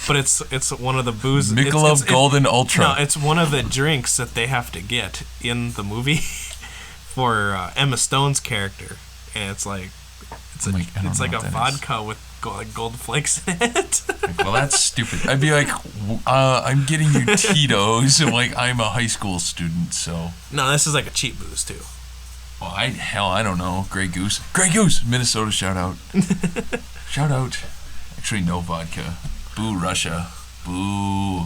but it's one of the booze. Michelob Golden Ultra. No, it's one of the drinks that they have to get in the movie for Emma Stone's character. and it's like I'm like, I don't it's know like what a that is. vodka with gold flakes in it. Like, well, that's stupid. I'd be like, I'm getting you Tito's. I'm like, I'm a high school student, so. No, this is like a cheap booze too. Well, I don't know. Grey Goose, Minnesota. Shout out. Shout out. Actually, no vodka. Boo, Russia. Boo.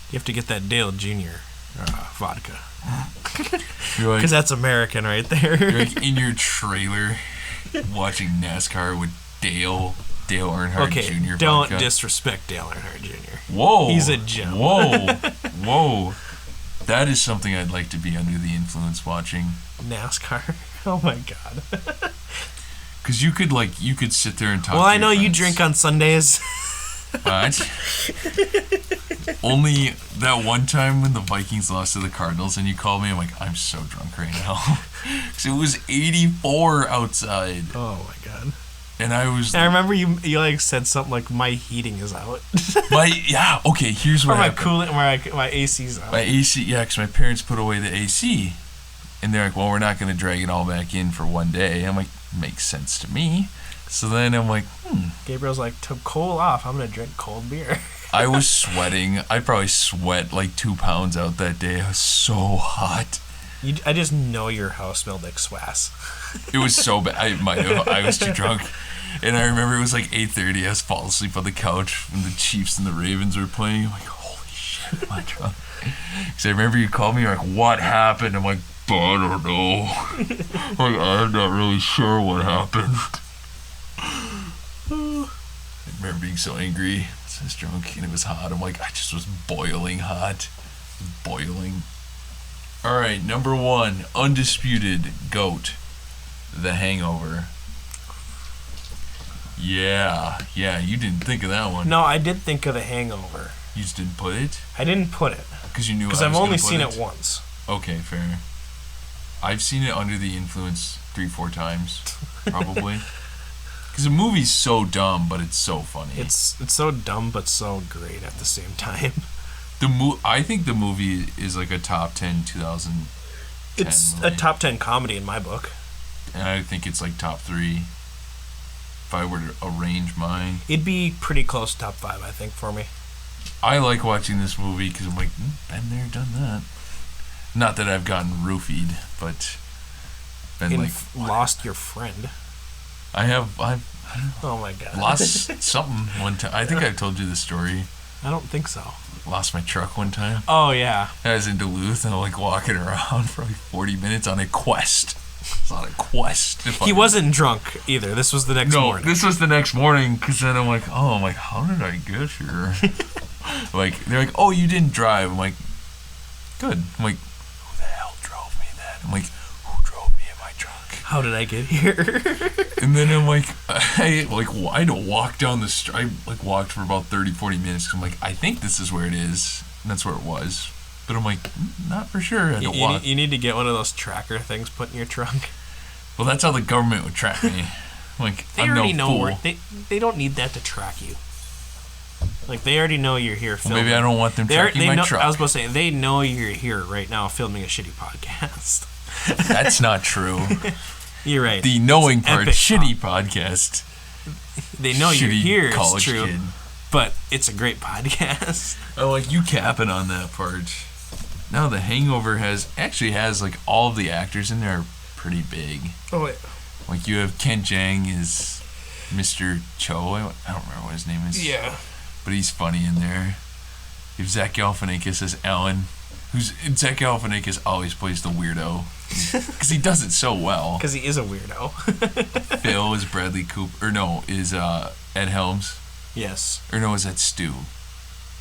You have to get that Dale Jr. Vodka. You're like, Because that's American right there. you're like in your trailer watching NASCAR with Dale Earnhardt Jr. Don't vodka. disrespect Dale Earnhardt Jr. Whoa. He's a gem. Whoa. That is something I'd like to be under the influence watching. NASCAR. Oh my god. Because you could sit there and talk. Well, to I know your you friends. drink on Sundays. Only that one time when the Vikings lost to the Cardinals and you called me, I'm like, I'm so drunk right now. Because it was 84 outside. Oh my god. And I was... I remember you like said something like, my heating is out. Okay, here's what or my happened. coolant, my AC's out. My AC, yeah, because my parents put away the AC. And they're like, well, we're not going to drag it all back in for one day. I'm like, makes sense to me. So then I'm like, Gabriel's like, to cool off, I'm going to drink cold beer. I was sweating. I probably sweat like 2 pounds out that day. I was so hot. I just know your house smelled like swass. It was so bad. I was too drunk. And I remember it was like 8:30. I was falling asleep on the couch when the Chiefs and the Ravens were playing. I'm like, holy shit, am I drunk? Because I remember you called me, you're like, what happened? I'm like, I don't know. Like, I'm not really sure what happened. I remember being so angry. I was drunk and it was hot. I'm like, I just was boiling hot. Boiling. Alright, number 1, undisputed GOAT, The Hangover. Yeah, you didn't think of that one. No, I did think of The Hangover. You just didn't put it? I didn't put it. Because you knew I was Because I've gonna only put seen it once. Okay, fair. I've seen it under the influence 3-4 times, probably. Because the movie's so dumb, but it's so funny. It's so dumb, but so great at the same time. I think the movie is like a top 10 2010 It's movie. a top 10 comedy in my book. And I think it's like top 3 if I were to arrange mine. It'd be pretty close to top 5, I think, for me. I like watching this movie because I'm like, been there, done that. Not that I've gotten roofied, but been like lost your friend. I've Oh my god. lost something one time. I think I've told you the story. I don't think so. Lost my truck one time. Oh yeah. I was in Duluth and I'm like walking around for like 40 minutes on a quest. It's on a quest. He wasn't drunk either. This was the next morning. This was the next morning because then I'm like, how did I get here? Like, they're like, oh, you didn't drive. I'm like, good. I'm like, who the hell drove me then? I'm like, who drove me in my truck? How did I get here? And then I'm like, I had to walk down the street. I like walked for about 30-40 minutes. I'm like, I think this is where it is. And that's where it was. But I'm like, not for sure. I had to walk. You need to get one of those tracker things put in your trunk. Well, that's how the government would track me. Like, They I'm already no know fool. where they don't need that to track you. Like, they already know you're here Well, filming. maybe I don't want them tracking my know, truck. I was supposed to say, they know you're here right now filming a shitty podcast. That's not true. You're right. The knowing part, epic shitty podcast. They know you're Shitty here, it's college true. kid. But it's a great podcast. Oh, like you capping on that part. Now The Hangover actually has like all of the actors in there are pretty big. Oh, wait. Like you have Ken Jeong is Mr. Cho. I don't remember what his name is. Yeah. But he's funny in there. You have Zach Galifianakis as Alan. Zach Galifianakis always plays the weirdo. Because he does it so well. Because he is a weirdo. Phil is Bradley Cooper. Or no, is Ed Helms. Yes. Or no, is that Stu?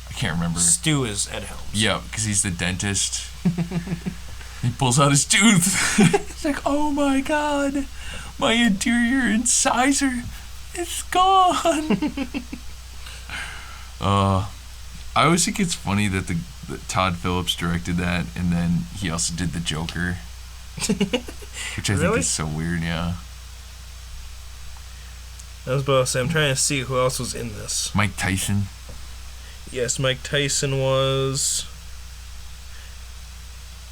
I can't remember. Stu is Ed Helms. Yeah, because he's the dentist. He pulls out his tooth. It's like, oh my god, my anterior incisor is gone. I always think it's funny that that Todd Phillips directed that, and then he also did the Joker, which I think Really? is so weird. Yeah, I was about to say, I'm trying to see who else was in this. Mike Tyson. Yes, Mike Tyson was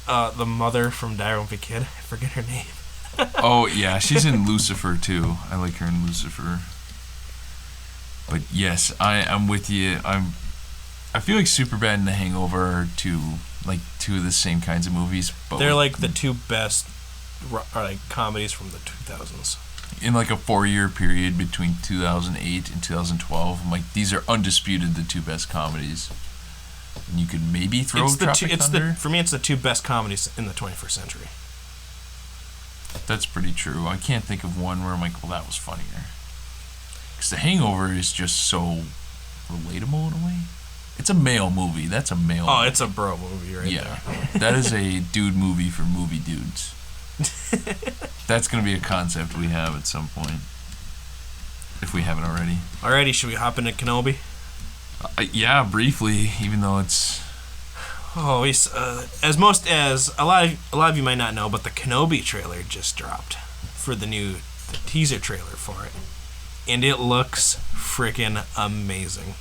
the mother from Die Won't Be Kid. I forget her name. Oh yeah, she's in Lucifer too. I like her in Lucifer. But yes, I'm with you. I feel like Superbad and The Hangover are two of the same kinds of movies. But they're like the two best comedies from the 2000s. In like a 4-year period between 2008 and 2012, I'm like, these are undisputed the two best comedies. And you could maybe throw Tropic Thunder. For me, it's the two best comedies in the 21st century. That's pretty true. I can't think of one where I'm like, well, that was funnier. Because The Hangover is just so relatable in a way. It's a male movie. That's a male movie. It's a bro movie right there. That is a dude movie for movie dudes. That's going to be a concept we have at some point. If we haven't already. Alrighty, should we hop into Kenobi? Yeah, briefly, even though it's... Oh, as a lot of you might not know, but the Kenobi trailer just dropped for the teaser trailer for it. And it looks freaking amazing.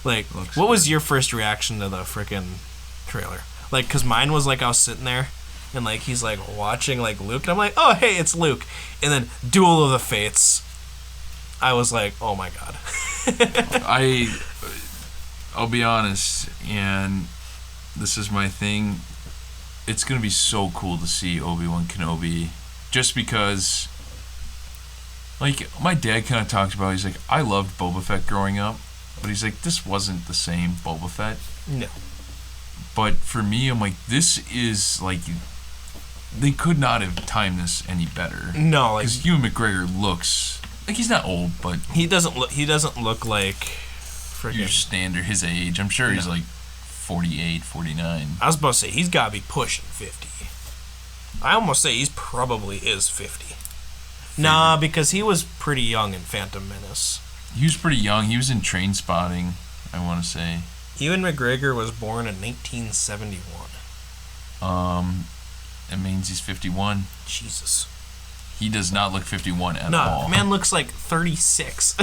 Like, what was your first reaction to the freaking trailer? Like, because mine was like, I was sitting there, and like, he's like watching like Luke, and I'm like, oh, hey, it's Luke. And then Duel of the Fates, I was like, oh my god. I'll be honest, and this is my thing. It's going to be so cool to see Obi-Wan Kenobi, just because, like, my dad kind of talks about, he's like, I loved Boba Fett growing up, but he's like, this wasn't the same Boba Fett. No. But for me, I'm like, this is, like, they could not have timed this any better. No, like... Because Ewan McGregor looks, like, he's not old, but... He doesn't look like... Your standard, his age. I'm sure he's like 48, 49. I was about to say, he's got to be pushing 50. I almost say he's probably is 50. Nah, because he was pretty young in Phantom Menace. He was pretty young. He was in Train Spotting, I want to say. Ewan McGregor was born in 1971. It means he's 51. Jesus. He does not look 51 at all. No, man looks like 36.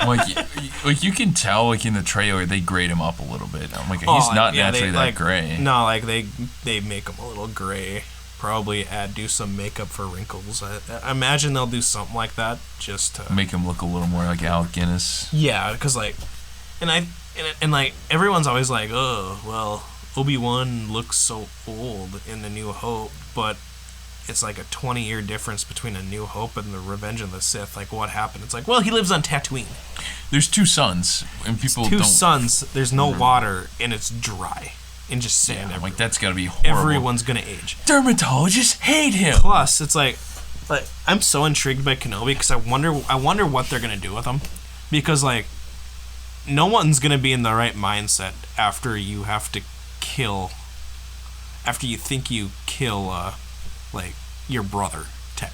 like you can tell, like in the trailer, they grade him up a little bit. I'm like, he's not naturally that gray. No, like they make him a little gray. Probably do some makeup for wrinkles. I imagine they'll do something like that just to make him look a little more like Alec Guinness. Yeah, because like, and like everyone's always like, oh well, Obi-Wan looks so old in The New Hope, but it's like a 20-year difference between A New Hope and The Revenge of the Sith. Like, what happened? It's like, well, he lives on Tatooine. There's two suns, and people don't... Two suns, there's no water, and it's dry. And just sand everywhere. Like, that's gotta be horrible. Everyone's gonna age. Dermatologists hate him! Plus, it's like I'm so intrigued by Kenobi, because I wonder what they're gonna do with him. Because, like, no one's gonna be in the right mindset after you have to kill... After you think you kill, like, your brother, Ted.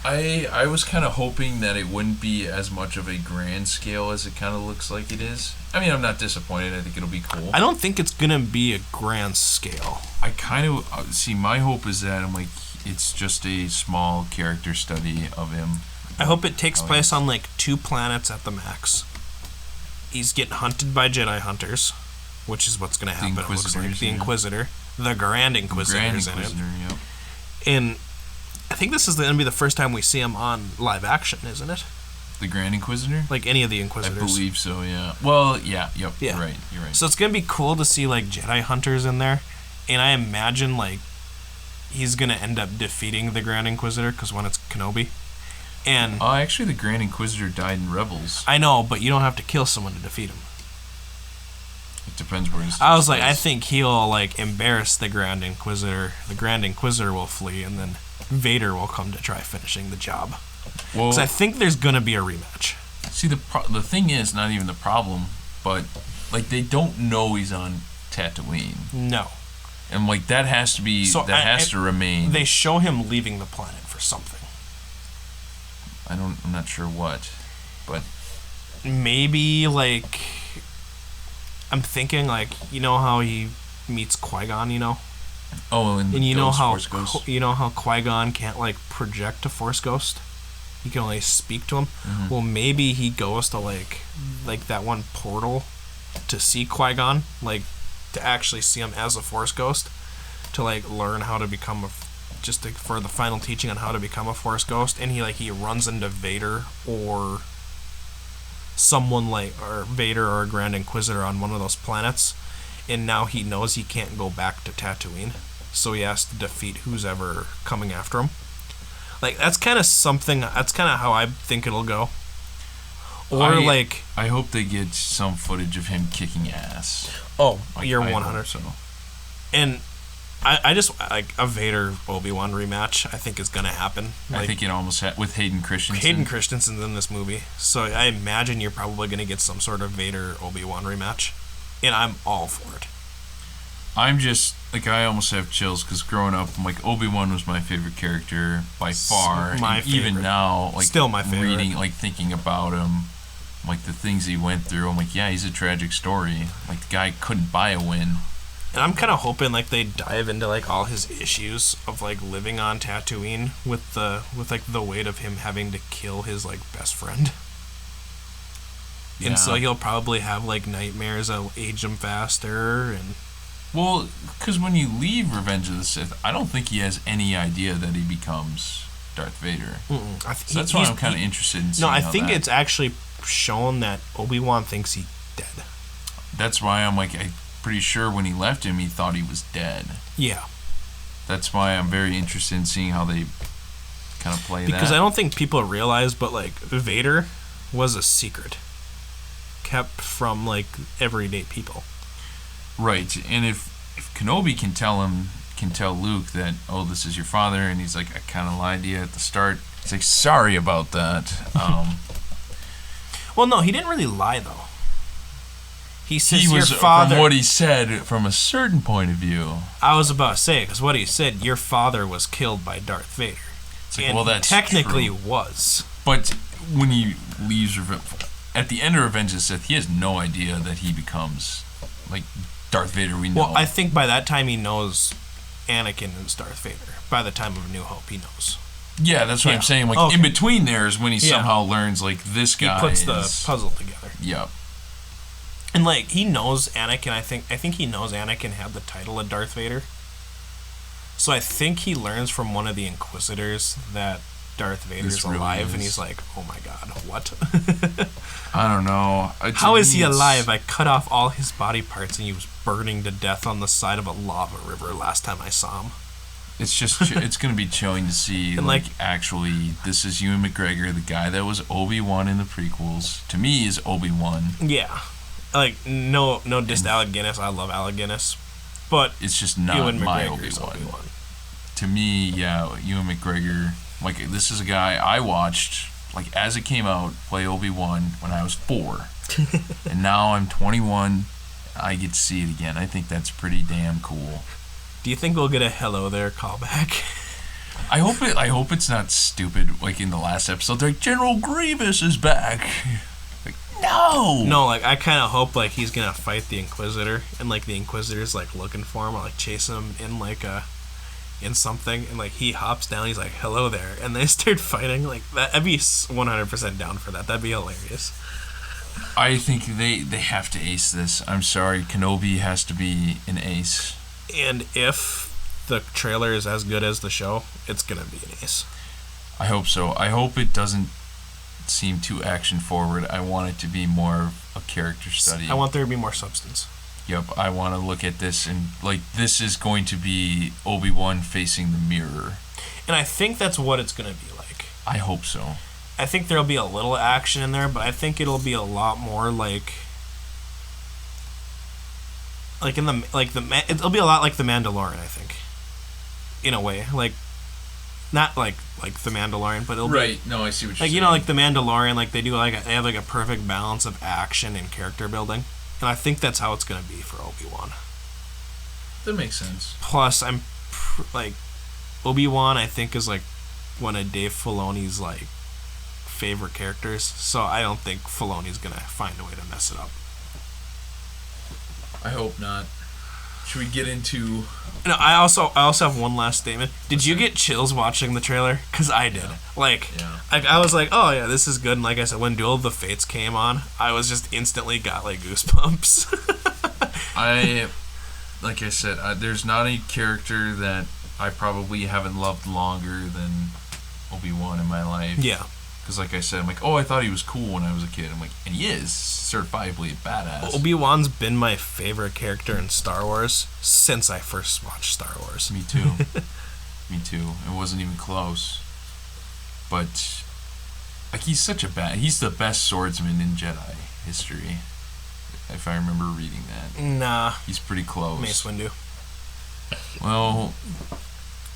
I was kind of hoping that it wouldn't be as much of a grand scale as it kind of looks like it is. I mean, I'm not disappointed. I think it'll be cool. I don't think it's gonna be a grand scale. I kind of see. My hope is that I'm like, it's just a small character study of him. I hope it takes place on like 2 planets at the max. He's getting hunted by Jedi hunters, which is what's gonna happen. It looks like the Inquisitor, the Grand Inquisitor's in it. Yep. And I think this is going to be the first time we see him on live action, isn't it? The Grand Inquisitor? Like any of the Inquisitors. I believe so, yeah. Well, yeah. You're right. So it's going to be cool to see, like, Jedi hunters in there. And I imagine, like, he's going to end up defeating the Grand Inquisitor, because when it's Kenobi. And actually, the Grand Inquisitor died in Rebels. I know, but you don't have to kill someone to defeat him. It depends where he's... I was like, I think he'll, like, embarrass the Grand Inquisitor. The Grand Inquisitor will flee, and then Vader will come to try finishing the job. Because I think there's going to be a rematch. See, the thing is, not even the problem, but, like, they don't know he's on Tatooine. No. And, like, that has to be... has to remain. They show him leaving the planet for something. I'm not sure what, but... Maybe, like... I'm thinking, like, you know how he meets Qui-Gon, you know? Oh, and you know how Qui-Gon can't, like, project a Force ghost? He can only speak to him. Mm-hmm. Well, maybe he goes to, like that one portal to see Qui-Gon, like, to actually see him as a Force ghost, to, like, learn how to become for the final teaching on how to become a Force ghost, and he runs into Vader or someone or Vader or a Grand Inquisitor on one of those planets, and now he knows he can't go back to Tatooine, so he has to defeat who's ever coming after him. That's kind of how I think it'll go. Or I hope they get some footage of him kicking ass. Oh, you're 100. So. And I just a Vader Obi-Wan rematch I think is gonna happen. I think it almost with Hayden Christensen. Hayden Christensen's in this movie, so I imagine you're probably gonna get some sort of Vader Obi-Wan rematch, and I'm all for it. I'm just I almost have chills because growing up, I'm Obi-Wan was my favorite character by far. Even now, still my favorite. Reading, thinking about him, the things he went through. I'm yeah, he's a tragic story. The guy couldn't buy a win. And I'm kind of hoping they dive into all his issues of living on Tatooine with the weight of him having to kill his best friend. Yeah. And so he'll probably have nightmares that'll age him faster and. Well, because when you leave Revenge of the Sith, I don't think he has any idea that he becomes Darth Vader. So that's why I'm kind of interested in seeing I think it's actually shown that Obi-Wan thinks he's dead. That's why I'm I'm pretty sure when he left him, he thought he was dead. Yeah. That's why I'm very interested in seeing how they kind of play that. Because I don't think people realize, but Vader was a secret kept from everyday people. Right, and if Kenobi can tell Luke that, oh, this is your father, and he's I kind of lied to you at the start. He's sorry about that. Well, no, he didn't really lie though. He says he was, your father. From what he said, from a certain point of view. I was about to say, because what he said, your father was killed by Darth Vader. And well, that's technically true. Was. But when he leaves, at the end of Revenge of the Sith, he has no idea that he becomes Darth Vader we know. Well, I think by that time he knows Anakin is Darth Vader. By the time of A New Hope, he knows. Yeah, that's what I'm saying. In between there is when he somehow learns, this guy he puts the puzzle together. Yep. And, he knows Anakin. I think he knows Anakin had the title of Darth Vader. So I think he learns from one of the Inquisitors that Darth Vader's really alive, and he's oh my god, what? I don't know. How is he alive? I cut off all his body parts and he was burning to death on the side of a lava river last time I saw him. It's just, it's going to be chilling to see, and actually, this is Ewan McGregor, the guy that was Obi-Wan in the prequels. To me, is Obi-Wan. Yeah. No diss to Alec Guinness. I love Alec Guinness. But it's just not Ewan my McGregor's Obi-Wan. To me, yeah, Ewan McGregor, this is a guy I watched, as it came out, play Obi-Wan when I was 4. And now I'm 21, I get to see it again. I think that's pretty damn cool. Do you think we'll get a hello there callback? I hope it's not stupid, in the last episode, they're General Grievous is back. No! No, I kind of hope, he's gonna fight the Inquisitor, and, the Inquisitor's, looking for him, or, chasing him in, in something, and, he hops down, he's hello there, and they start fighting, I'd be 100% down for that. That'd be hilarious. I think they have to ace this. I'm sorry, Kenobi has to be an ace. And if the trailer is as good as the show, it's gonna be an ace. I hope so. I hope it doesn't seem too action forward. I want it to be more of a character study. I want there to be more substance. Yep, I want to look at this and this is going to be Obi-Wan facing the mirror. And I think that's what it's going to be like. I hope so. I think there'll be a little action in there, but I think it'll be a lot more it'll be a lot like The Mandalorian, I think. In a way, not like The Mandalorian, but it'll right. be, No, I see what you're saying. The Mandalorian, they do they have a perfect balance of action and character building, and I think that's how it's gonna be for Obi-Wan. That makes sense. Plus, I'm Obi-Wan, I think, is one of Dave Filoni's favorite characters, so I don't think Filoni's gonna find a way to mess it up. I hope not. Should we get into... No, I also have one last statement. Did you get chills watching the trailer? Because I did. Yeah. I was oh yeah, this is good. And like I said, when Duel of the Fates came on, I was just instantly got goosebumps. Like I said, there's not a character that I probably haven't loved longer than Obi-Wan in my life. Yeah. Because like I said, I'm like, oh, I thought he was cool when I was a kid. I'm like, and he is certifiably a badass. Obi-Wan's been my favorite character in Star Wars since I first watched Star Wars. Me too. Me too. It wasn't even close. But like he's the best swordsman in Jedi history. If I remember reading that. Nah. He's pretty close. Mace Windu. Well,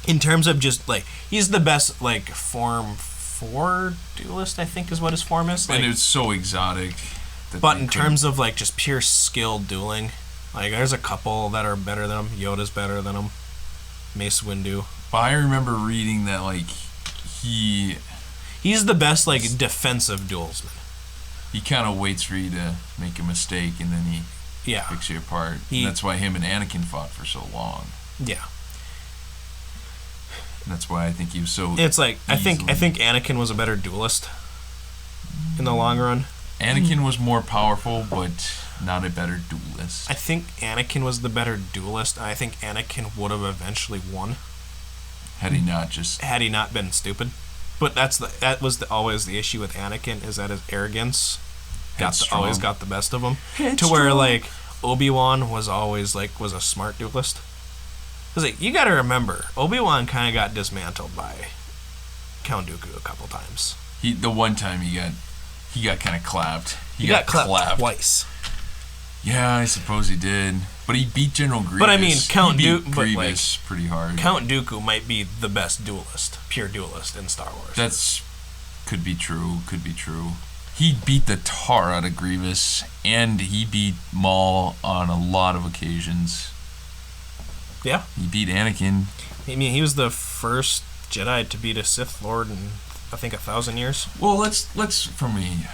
in terms of just like he's the best like Form 4 duelist, I think is what his form is. Like, and it's so exotic. But in terms of like just pure skill dueling, like there's a couple that are better than him. Yoda's better than him. Mace Windu. But I remember reading that like he's the best like defensive duelsman. He kind of waits for you to make a mistake and then he picks you apart. And that's why him and Anakin fought for so long. Yeah. And that's why I think he was so. It's like I think Anakin was a better duelist in the long run. Anakin was more powerful, but not a better duelist. I think Anakin was the better duelist, and I think Anakin would have eventually won had he not been stupid. But that was always the issue with Anakin, is that his arrogance always got the best of him. To where like Obi-Wan was always like was a smart duelist. Cause like you got to remember, Obi-Wan kind of got dismantled by Count Dooku a couple times. The one time he got kind of clapped. He got clapped twice. Yeah, I suppose he did. But he beat General Grievous. But I mean, Grievous pretty hard. Count Dooku might be the best pure duelist in Star Wars. Could be true. He beat the tar out of Grievous, and he beat Maul on a lot of occasions. Yeah. He beat Anakin. I mean, he was the first Jedi to beat a Sith Lord in, I think, 1,000 years. Well, let's from a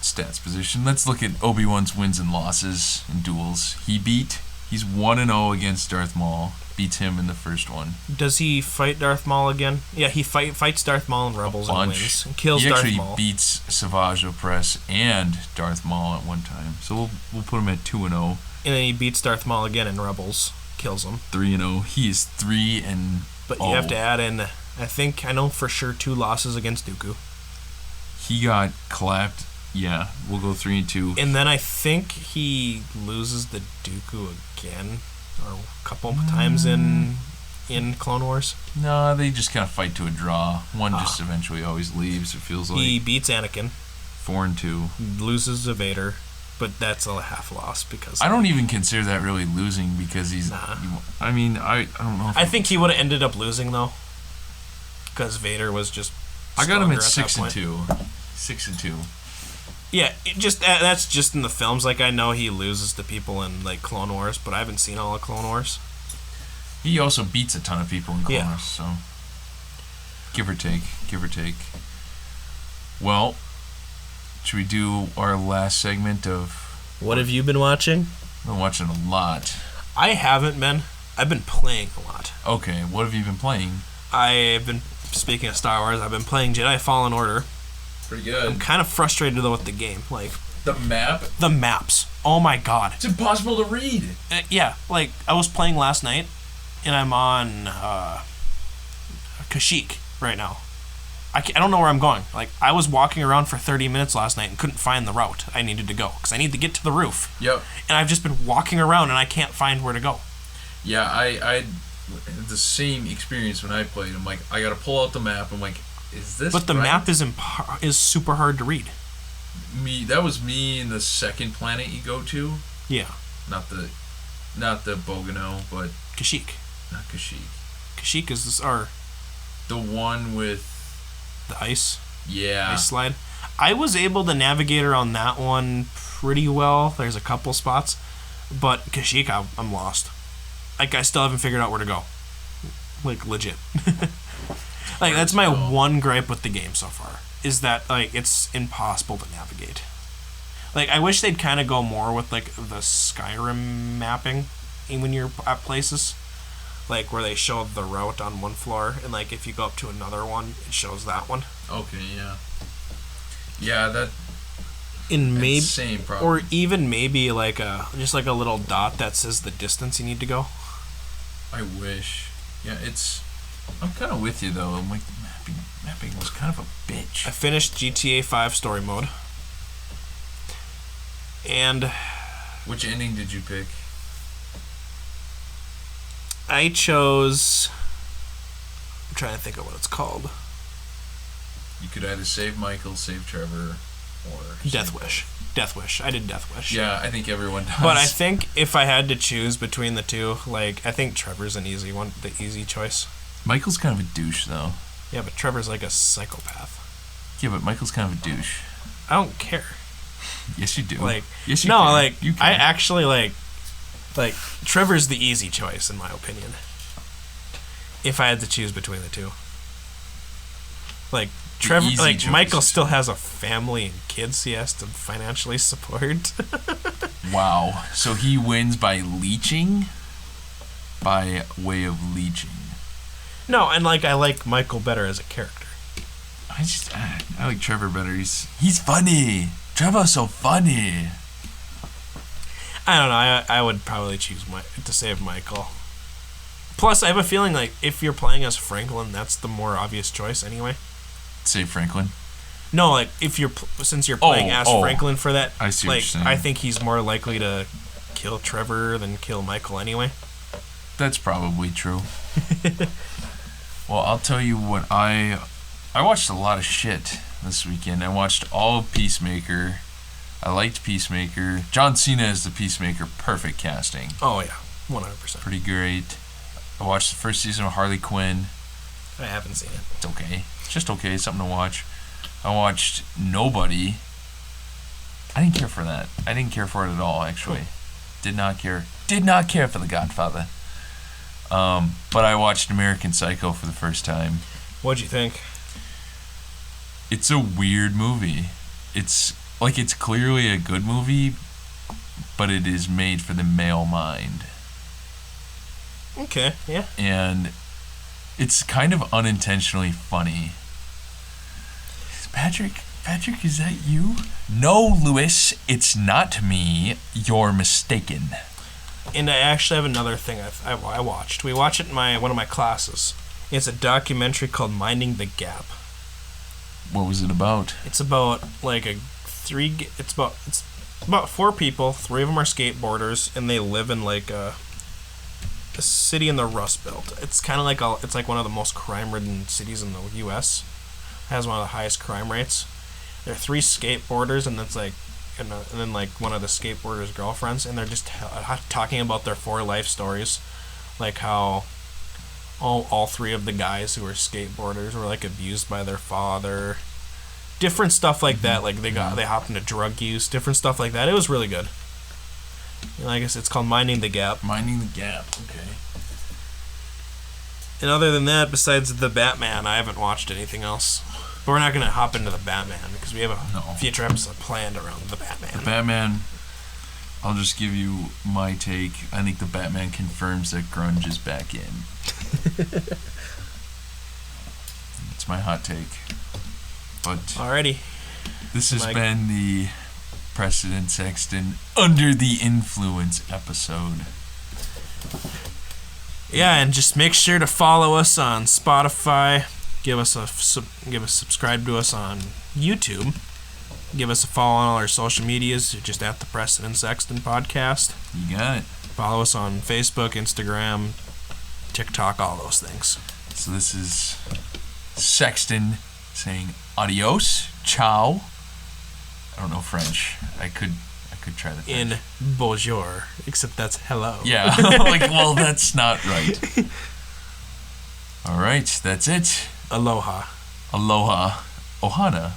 stats position, let's look at Obi-Wan's wins and losses in duels. He's 1-0 against Darth Maul. Beats him in the first one. Does he fight Darth Maul again? Yeah, he fights Darth Maul in Rebels and wins. And kills Darth Maul. He actually beats Savage Opress and Darth Maul at one time. So we'll put him at 2-0. And then he beats Darth Maul again in Rebels. Kills him. 3-0. He is 3-0. But you have to add in, I know for sure 2 losses against Dooku. He got clapped. Yeah, we'll go 3-2. And then I think he loses the Dooku again, or a couple times in Clone Wars. No, they just kind of fight to a draw. One just eventually always leaves. It feels like he beats Anakin. 4-2. Loses to Vader, but that's a half loss because I don't even consider that really losing because he's. Nah. I mean, I don't know. I think he would have ended up losing though, because Vader was just. I got him at 6-2. 6-2. Yeah, that's just in the films. Like I know he loses to people in like Clone Wars, but I haven't seen all of Clone Wars. He also beats a ton of people in Clone Wars, so give or take. Well, should we do our last segment of what have you been watching? I've been watching a lot. I haven't been. I've been playing a lot. Okay, what have you been playing? I've been, speaking of Star Wars, I've been playing Jedi Fallen Order. Pretty good. I'm kind of frustrated though with the game. Like the maps. Oh my god. It's impossible to read. Yeah, like I was playing last night, and I'm on Kashyyyk right now. I don't know where I'm going. Like I was walking around for 30 minutes last night and couldn't find the route I needed to go because I need to get to the roof. Yep. And I've just been walking around and I can't find where to go. Yeah, I had the same experience when I played. I'm like, I gotta pull out the map. I'm like, is this? But the map is super hard to read. That was me in the second planet you go to. Yeah. Not the Bogano, but Kashyyyk. Not Kashyyyk. Kashyyyk is the one with the ice. Yeah. Ice slide. I was able to navigate around that one pretty well. There's a couple spots, but Kashyyyk, I'm lost. Like I still haven't figured out where to go. Like legit. Like that's my one gripe with the game so far is that like it's impossible to navigate. Like I wish they'd kind of go more with like the Skyrim mapping when you're at places, like where they show the route on one floor and like if you go up to another one, it shows that one. Okay, yeah. Yeah, that. In maybe same problem. Or even maybe like just like a little dot that says the distance you need to go. I wish. Yeah, it's. I'm kind of with you though. I'm like, mapping was kind of a bitch. I finished GTA 5 story mode. And which ending did you pick? I chose... I'm trying to think of what it's called. You could either save Michael, save Trevor, or... Death Wish. Death Wish. I did Death Wish. Yeah, I think everyone does. But I think if I had to choose between the two, like, I think Trevor's an easy one, the easy choice. Michael's kind of a douche, though. Yeah, but Trevor's like a psychopath. Yeah, but Michael's kind of a douche. I don't care. Yes, you do. Like, yes, you no, can. like, you can. I actually, like, Trevor's the easy choice, in my opinion. If I had to choose between the two. Like, Trevor, like, choice. Michael still has a family and kids he has to financially support. Wow. So he wins by leeching? By way of leeching. No, and, like, I like Michael better as a character. I like Trevor better. He's funny. Trevor's so funny. I don't know. I would probably choose to save Michael. Plus, I have a feeling like if you're playing as Franklin, that's the more obvious choice anyway. Save Franklin? No, like if you're since you're playing as Franklin for that, I see what like you're saying. I think he's more likely to kill Trevor than kill Michael anyway. That's probably true. Well, I'll tell you what I watched a lot of shit this weekend. I watched all of Peacemaker. I liked Peacemaker. John Cena as the Peacemaker, perfect casting. Oh yeah, 100%. Pretty great. I watched the first season of Harley Quinn. I haven't seen it. It's okay. It's just okay. It's something to watch. I watched Nobody. I didn't care for that. I didn't care for it at all, actually. Did not care. Did not care for The Godfather. But I watched American Psycho for the first time. What'd you think? It's a weird movie. It's clearly a good movie, but it is made for the male mind. Okay, yeah. And it's kind of unintentionally funny. Patrick, is that you? No, Lewis, it's not me. You're mistaken. And I actually have another thing I watched. We watched it in one of my classes. It's a documentary called Minding the Gap. What was it about? It's about like it's about 4 people. 3 of them are skateboarders, and they live in like a city in the Rust Belt. It's kind of like it's like one of the most crime-ridden cities in the U.S. It has one of the highest crime rates. There are 3 skateboarders, and it's like, and then like one of the skateboarders' girlfriends, and they're just talking about their 4 life stories, like how all 3 of the guys who were skateboarders were like abused by their father, different stuff like that. Like they hopped into drug use, different stuff like that. It was really good. And I guess it's called Minding the Gap. Minding the Gap. Okay. And other than that, besides the Batman, I haven't watched anything else. But we're not going to hop into the Batman because we have a future episode planned around the Batman. The Batman, I'll just give you my take. I think the Batman confirms that grunge is back in. It's my hot take. But alrighty. This has been the Prestin Sexton Under the Influence episode. Yeah, and just make sure to follow us on Spotify. Give us subscribe to us on YouTube. Give us a follow on all our social medias. Just at the Prestin Sexton podcast. You got it. Follow us on Facebook, Instagram, TikTok, all those things. So this is Sexton saying adios, ciao. I don't know French. I could try the French. In bonjour, except that's hello. Yeah, like, well, that's not right. All right, that's it. Aloha. Aloha. Ohana.